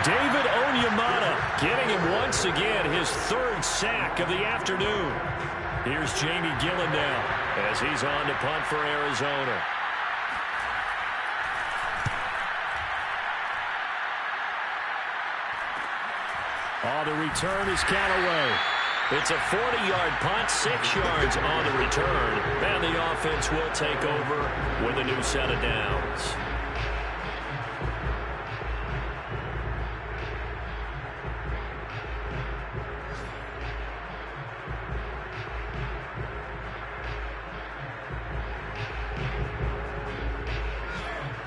David Onyemata getting him once again his 3rd sack of the afternoon. Here's Jamie Gillen now as he's on to punt for Arizona. The return is Callaway. It's a 40-yard punt, 6 yards on the return, and the offense will take over with a new set of downs.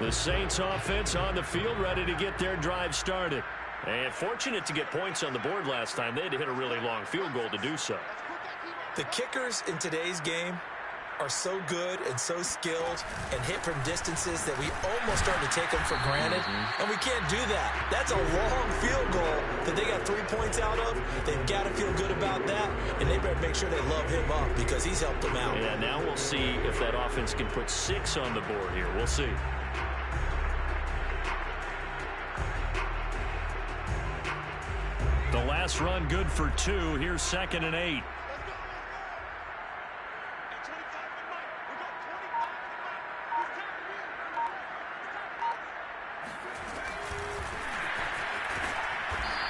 The Saints offense on the field ready to get their drive started. And fortunate to get points on the board last time. They had to hit a really long field goal to do so. The kickers in today's game are so good and so skilled and hit from distances that we almost start to take them for granted. And we can't do that. That's a long field goal that they got 3 points out of. They've got to feel good about that, and they better make sure they love him up because he's helped them out. Yeah, now we'll see if that offense can put 6 on the board here. We'll see. The last run good for 2. Here's 2nd and 8.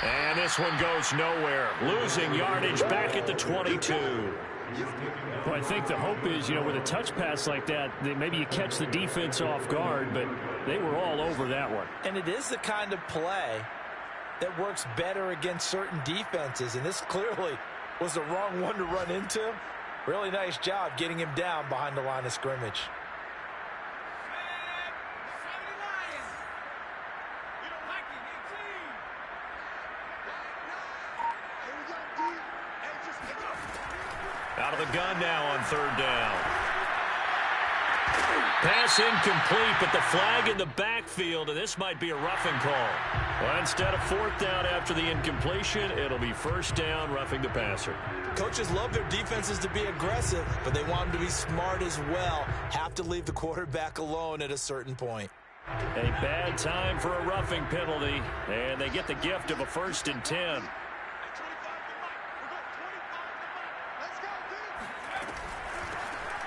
And this one goes nowhere. Losing yardage back at the 22. Well, I think the hope is, with a touch pass like that, maybe you catch the defense off guard, but they were all over that one. And it is the kind of play that works better against certain defenses, and this clearly was the wrong one to run into. Really nice job getting him down behind the line of scrimmage. Out of the gun now on 3rd down. Pass incomplete, but the flag in the backfield, and this might be a roughing call. Well, instead of 4th down after the incompletion, it'll be 1st down, roughing the passer. Coaches love their defenses to be aggressive, but they want them to be smart as well. Have to leave the quarterback alone at a certain point. A bad time for a roughing penalty, and they get the gift of a 1st and 10.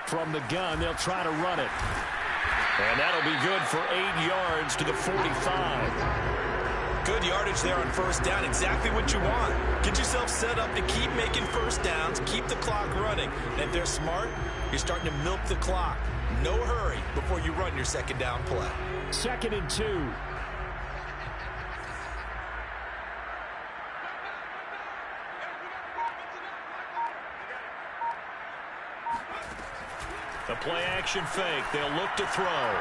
From the gun, they'll try to run it. And that'll be good for 8 yards to the 45. Good yardage there on 1st down. Exactly what you want. Get yourself set up to keep making 1st downs, keep the clock running. And if they're smart, you're starting to milk the clock. No hurry before you run your 2nd down play. 2nd and 2. The play action fake. They'll look to throw.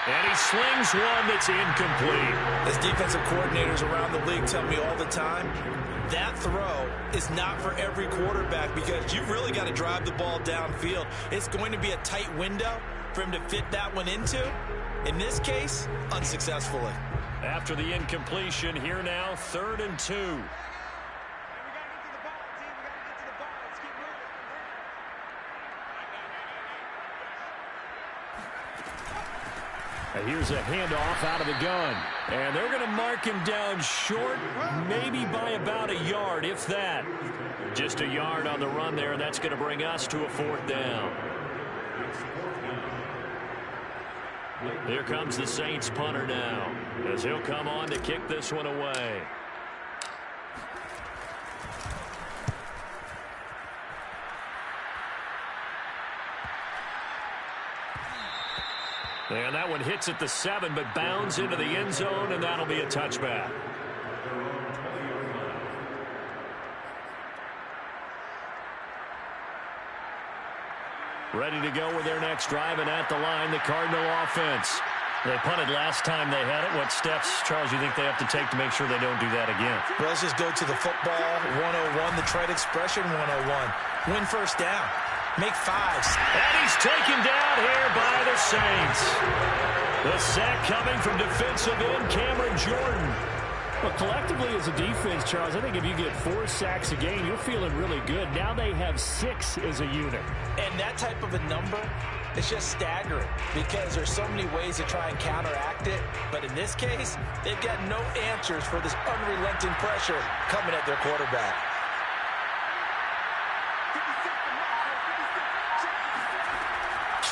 And he slings one that's incomplete. As defensive coordinators around the league tell me all the time, that throw is not for every quarterback because you've really got to drive the ball downfield. It's going to be a tight window for him to fit that one into. In this case, unsuccessfully. After the incompletion, here now, 3rd and 2. Here's a handoff out of the gun. And they're going to mark him down short, maybe by about a yard, if that. Just a yard on the run there, and that's going to bring us to a 4th down. Here comes the Saints punter now, as he'll come on to kick this one away. And that one hits at the 7, but bounds into the end zone, and that'll be a touchback. Ready to go with their next drive, and at the line, the Cardinal offense. They punted last time they had it. What steps, Charles, you think they have to take to make sure they don't do that again? Well, let's just go to the football 101, the trade expression 101. Win first down. Make 5s. And he's taken down here by the Saints. The sack coming from defensive end Cameron Jordan. Well, collectively as a defense, Charles, I think if you get 4 sacks a game, you're feeling really good. Now they have 6 as a unit. And that type of a number is just staggering because there's so many ways to try and counteract it. But in this case, they've got no answers for this unrelenting pressure coming at their quarterback.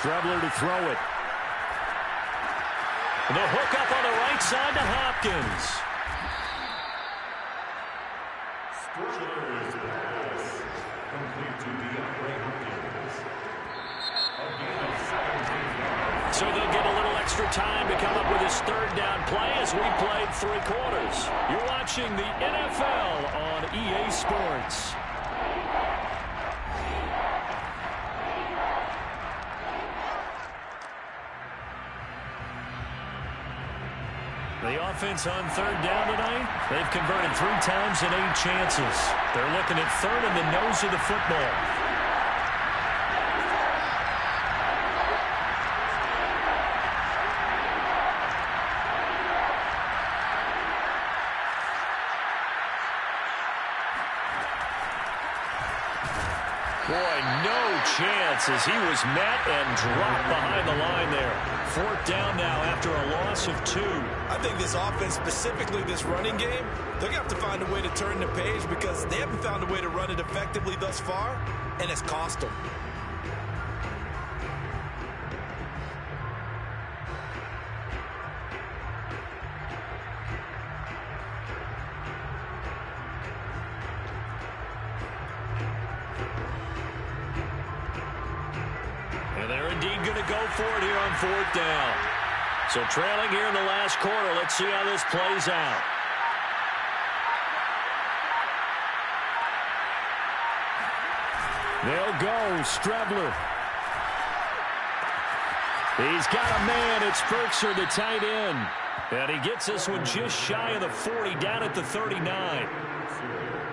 Strebler to throw it. The hook up on the right side to Hopkins. Strebler's pass complete to DeAndre Hopkins. So they'll get a little extra time to come up with his 3rd down play as we played 3 quarters. You're watching the NFL on EA Sports. The offense on 3rd down tonight, they've converted 3 times and 8 chances. They're looking at 3rd and the nose of the football. Boy, no chance as he was met and dropped behind the line there. 4th down now after a loss of 2. I think this offense, specifically this running game, they're going to have to find a way to turn the page because they haven't found a way to run it effectively thus far, and it's cost them. For it here on 4th down. So trailing here in the last quarter. Let's see how this plays out. They'll go. Strebler. He's got a man. It's Firkser, the tight end. And he gets this one just shy of the 40, down at the 39.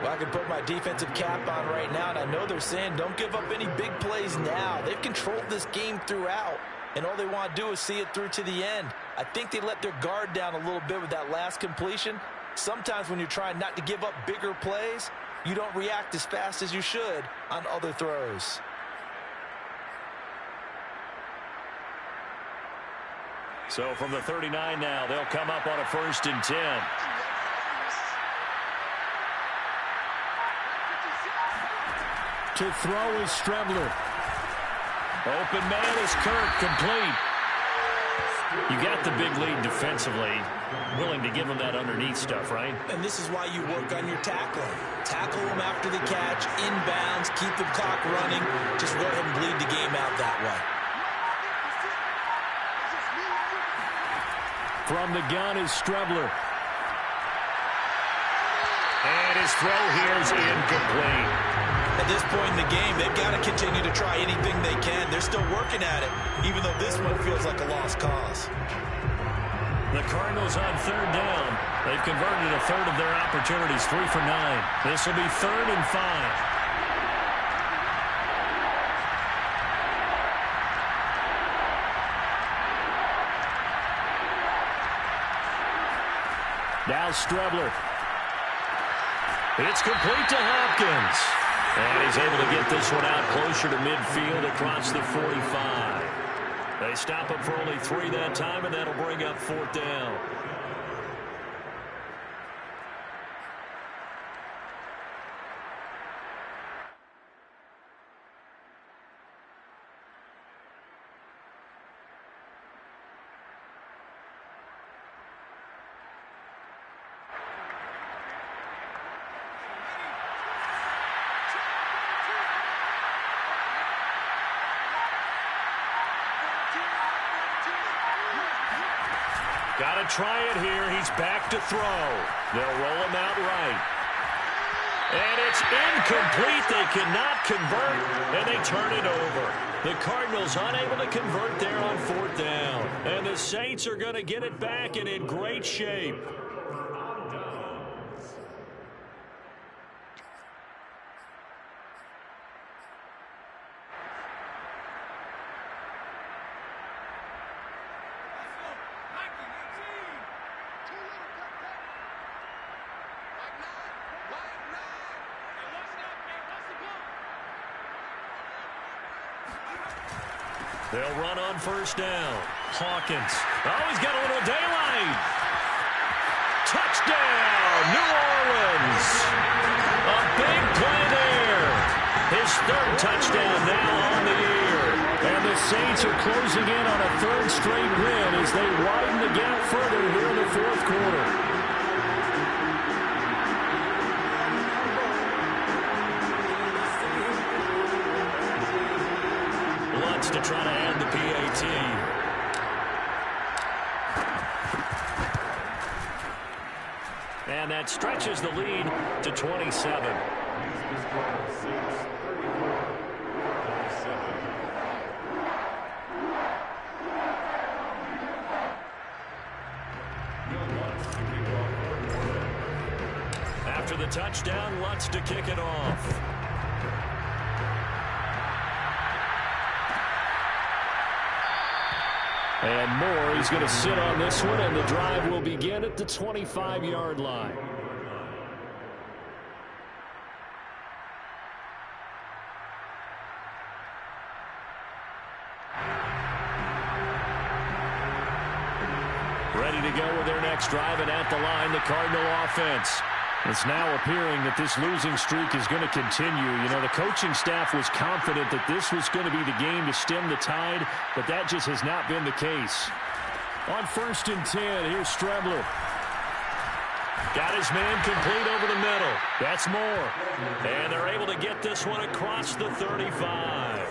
Well, I can put my defensive cap on right now, and I know they're saying don't give up any big plays now. They've controlled this game throughout, and all they want to do is see it through to the end. I think they let their guard down a little bit with that last completion. Sometimes when you're trying not to give up bigger plays, you don't react as fast as you should on other throws. So from the 39 now, they'll come up on a 1st and 10. To throw is Strebler. Open man is Kirk, complete. You got the big lead defensively. Willing to give him that underneath stuff, right? And this is why you work on your tackling. Tackle them after the catch, inbounds, keep the clock running. Just go ahead and bleed the game out that way. From the gun is Strebler. And his throw here is incomplete. At this point in the game, they've got to continue to try anything they can. They're still working at it, even though this one feels like a lost cause. The Cardinals on third down. They've converted a third of their opportunities, 3 for 9. This will be 3rd and 5. Now Strebler. It's complete to Hopkins. And he's able to get this one out closer to midfield across the 45. They stop him for only 3 that time, and that'll bring up 4th down. Got to try it here. He's back to throw. They'll roll him out right. And it's incomplete. They cannot convert, and they turn it over. The Cardinals unable to convert there on 4th down. And the Saints are going to get it back and in great shape. They'll run on 1st down. Hawkins. Oh, he's got a little daylight. Touchdown, New Orleans. A big play there. His 3rd touchdown now on the year. And the Saints are closing in on a 3rd straight win as they widen the gap further here in the 4th quarter. To try to add the PAT. And that stretches the lead to 27. After the touchdown, Lutz to kick it off. And Moore, he's going to sit on this one, and the drive will begin at the 25-yard line. Ready to go with their next drive, and at the line, the Cardinal offense. It's now appearing that this losing streak is going to continue. You know, the coaching staff was confident that this was going to be the game to stem the tide, but that just has not been the case. On 1st and 10, here's Strebler. Got his man complete over the middle. That's Moore. And they're able to get this one across the 35.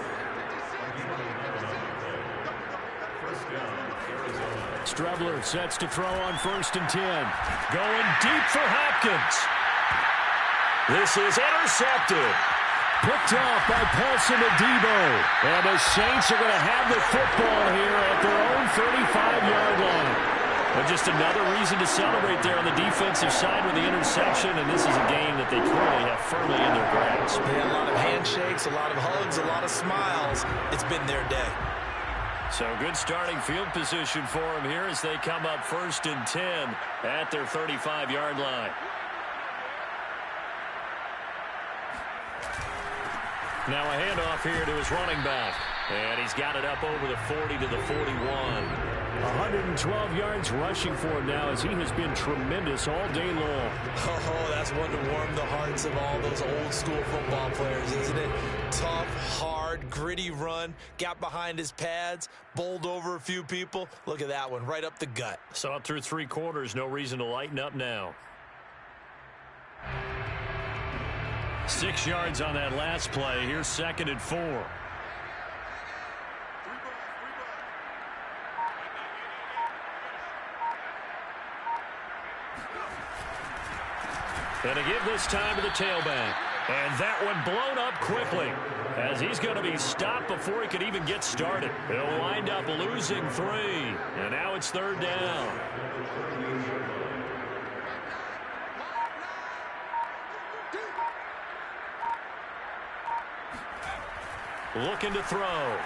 Strebler sets to throw on 1st and 10. Going deep for Hopkins. This is intercepted. Picked off by Paulson Adebo. And the Saints are going to have the football here at their own 35-yard line. And just another reason to celebrate there on the defensive side with the interception. And this is a game that they clearly have firmly in their grasp. They had a lot of handshakes, a lot of hugs, a lot of smiles. It's been their day. So good starting field position for them here as they come up 1st and 10 at their 35-yard line. Now a handoff here to his running back. And he's got it up over the 40 to the 41. 112 yards rushing for him now as he has been tremendous all day long. Oh, that's one to warm the hearts of all those old-school football players, isn't it? Tough, hard, gritty run, got behind his pads, bowled over a few people. Look at that one, right up the gut. So up through 3 quarters, no reason to lighten up now. 6 yards on that last play. Here's 2nd and 4. And to give this time to the tailback. And that one blown up quickly, as he's going to be stopped before he could even get started. He'll wind up losing 3, and now it's 3rd down. Looking to throw.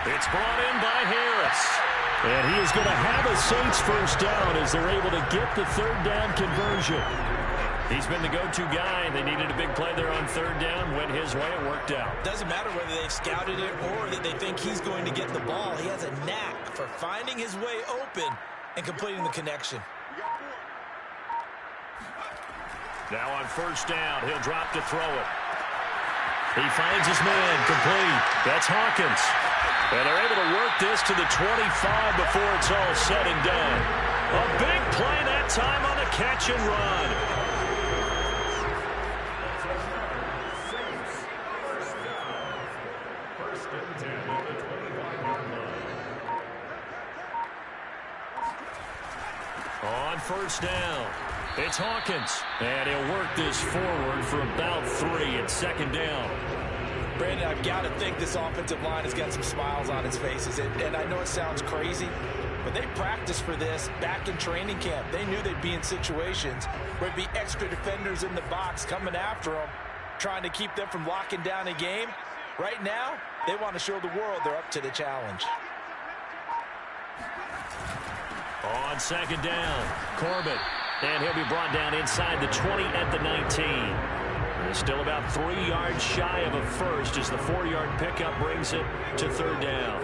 It's brought in by Harris. And he is going to have a Saints first down as they're able to get the 3rd down conversion. He's been the go-to guy. They needed a big play there on 3rd down. Went his way. It worked out. Doesn't matter whether they've scouted it or that they think he's going to get the ball. He has a knack for finding his way open and completing the connection. Now on 1st down, he'll drop to throw it. He finds his man complete. That's Hawkins. And they're able to work this to the 25 before it's all said and done. A big play that time on the catch and run. First and 10 at the 25-yard line. On 1st down, it's Hawkins. And he'll work this forward for about 3 at 2nd down. Brandon, I've got to think this offensive line has got some smiles on its faces. And I know it sounds crazy, but they practiced for this back in training camp. They knew they'd be in situations where there'd be extra defenders in the box coming after them, trying to keep them from locking down a game. Right now, they want to show the world they're up to the challenge. On 2nd down, Corbett. And he'll be brought down inside the 20 at the 19. They're still about 3 yards shy of a first as the 4-yard pickup brings it to 3rd down.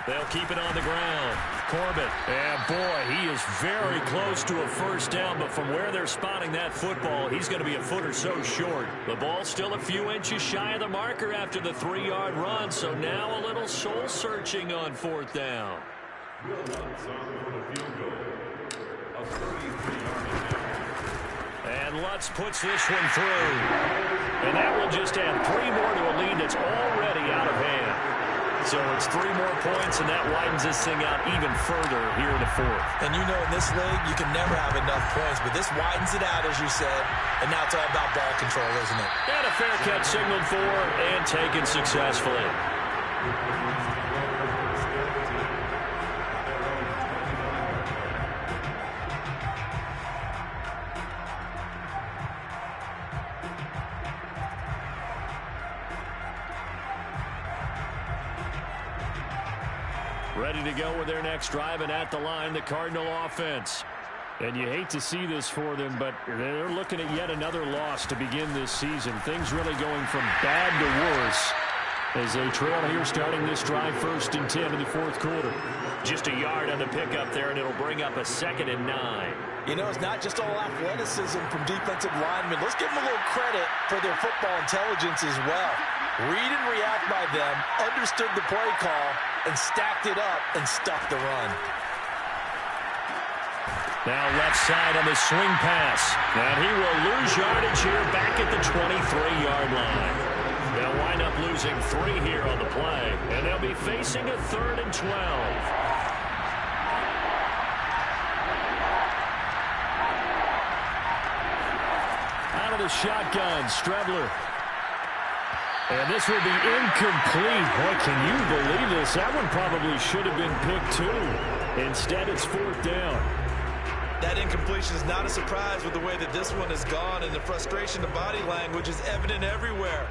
They'll keep it on the ground. Corbett. And boy, he is very close to a 1st down, but from where they're spotting that football, he's going to be a foot or so short. The ball's still a few inches shy of the marker after the 3-yard run, so now a little soul-searching on 4th down. And Lutz puts this one through. And that will just add 3 more to a lead that's already out of hand. So it's 3 more points, and that widens this thing out even further here in the 4th. And you know, in this league, you can never have enough points, but this widens it out, as you said, and now it's all about ball control, isn't it? And a fair catch signaled for and taken successfully. Ready to go with their next drive, and at the line, the Cardinal offense. And you hate to see this for them, but they're looking at yet another loss to begin this season. Things really going from bad to worse as they trail here starting this drive 1st and 10 in the 4th quarter. Just a yard on the pickup there, and it'll bring up a 2nd and 9. You know, it's not just all athleticism from defensive linemen. Let's give them a little credit for their football intelligence as well. Read and react by them, understood the play call, and stacked it up and stuffed the run. Now left side on the swing pass. And he will lose yardage here back at the 23-yard line. They'll wind up losing 3 here on the play. And they'll be facing a 3rd and 12. Out of the shotgun, Strebler. And this will be incomplete. Boy, can you believe this? That one probably should have been picked too. Instead, it's 4th down. That incompletion is not a surprise with the way that this one has gone, and the frustration of body language is evident everywhere.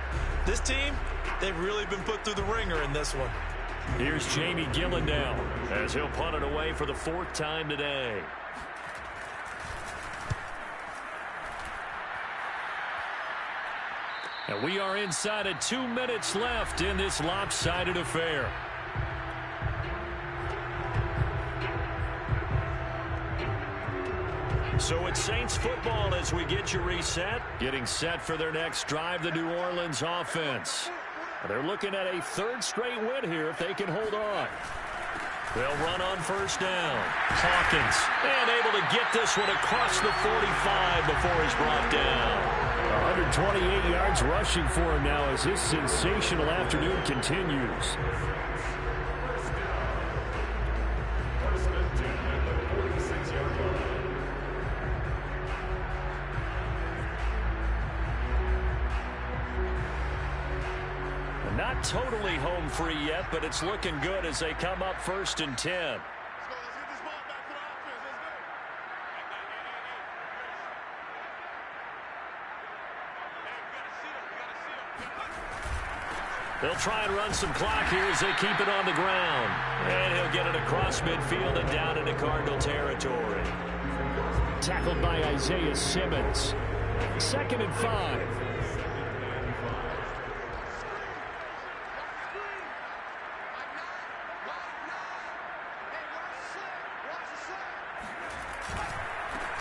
This team, they've really been put through the ringer in this one. Here's Jamie Gillen now as he'll punt it away for the 4th time today. And we are inside of 2 minutes left in this lopsided affair. So it's Saints football as we get you reset. Getting set for their next drive, the New Orleans offense. They're looking at a 3rd straight win here if they can hold on. They'll run on first down. Hawkins, and able to get this one across the 45 before he's brought down. 128 yards rushing for him now as his sensational afternoon continues. Not totally home free yet, but it's looking good as they come up 1st and 10. They'll try and run some clock here as they keep it on the ground. And he'll get it across midfield and down into Cardinal territory. Tackled by Isaiah Simmons. 2nd and 5.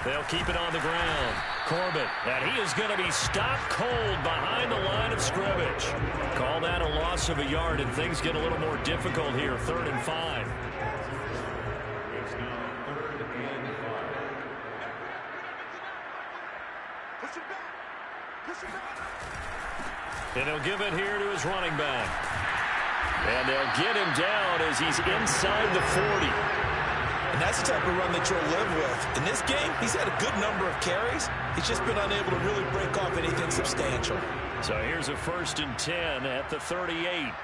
They'll keep it on the ground. Corbett, and he is going to be stopped cold behind the line of scrimmage. Call that a loss of a yard, and things get a little more difficult here. 3rd and 5. It's now 3rd and 5. And he'll give it here to his running back. And they'll get him down as he's inside the 40. And that's the type of run that you'll live with. In this game, he's had a good number of carries. He's just been unable to really break off anything substantial. So here's a 1st and 10 at the 38.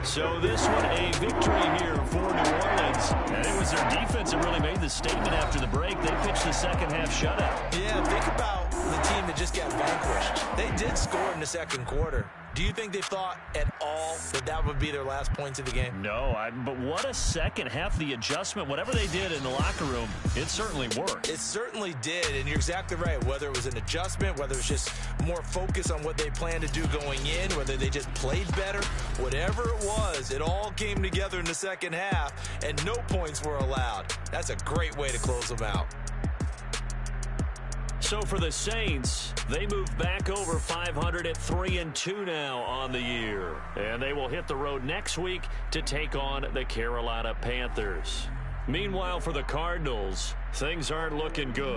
So this one a victory here for New Orleans. And it was their defense that really made the statement after the break. They pitched the second half shutout. Yeah, think about the team that just got vanquished. They did score in the second quarter. Do you think they thought at all that that would be their last points of the game? No, but what a second half. The adjustment, whatever they did in the locker room, it certainly worked. It certainly did, and you're exactly right. Whether it was an adjustment, whether it was just more focus on what they planned to do going in, whether they just played better, whatever it was, it all came together in the second half, and no points were allowed. That's a great way to close them out. So for the Saints, they move back over 500 at 3-2 now on the year. And they will hit the road next week to take on the Carolina Panthers. Meanwhile, for the Cardinals, things aren't looking good.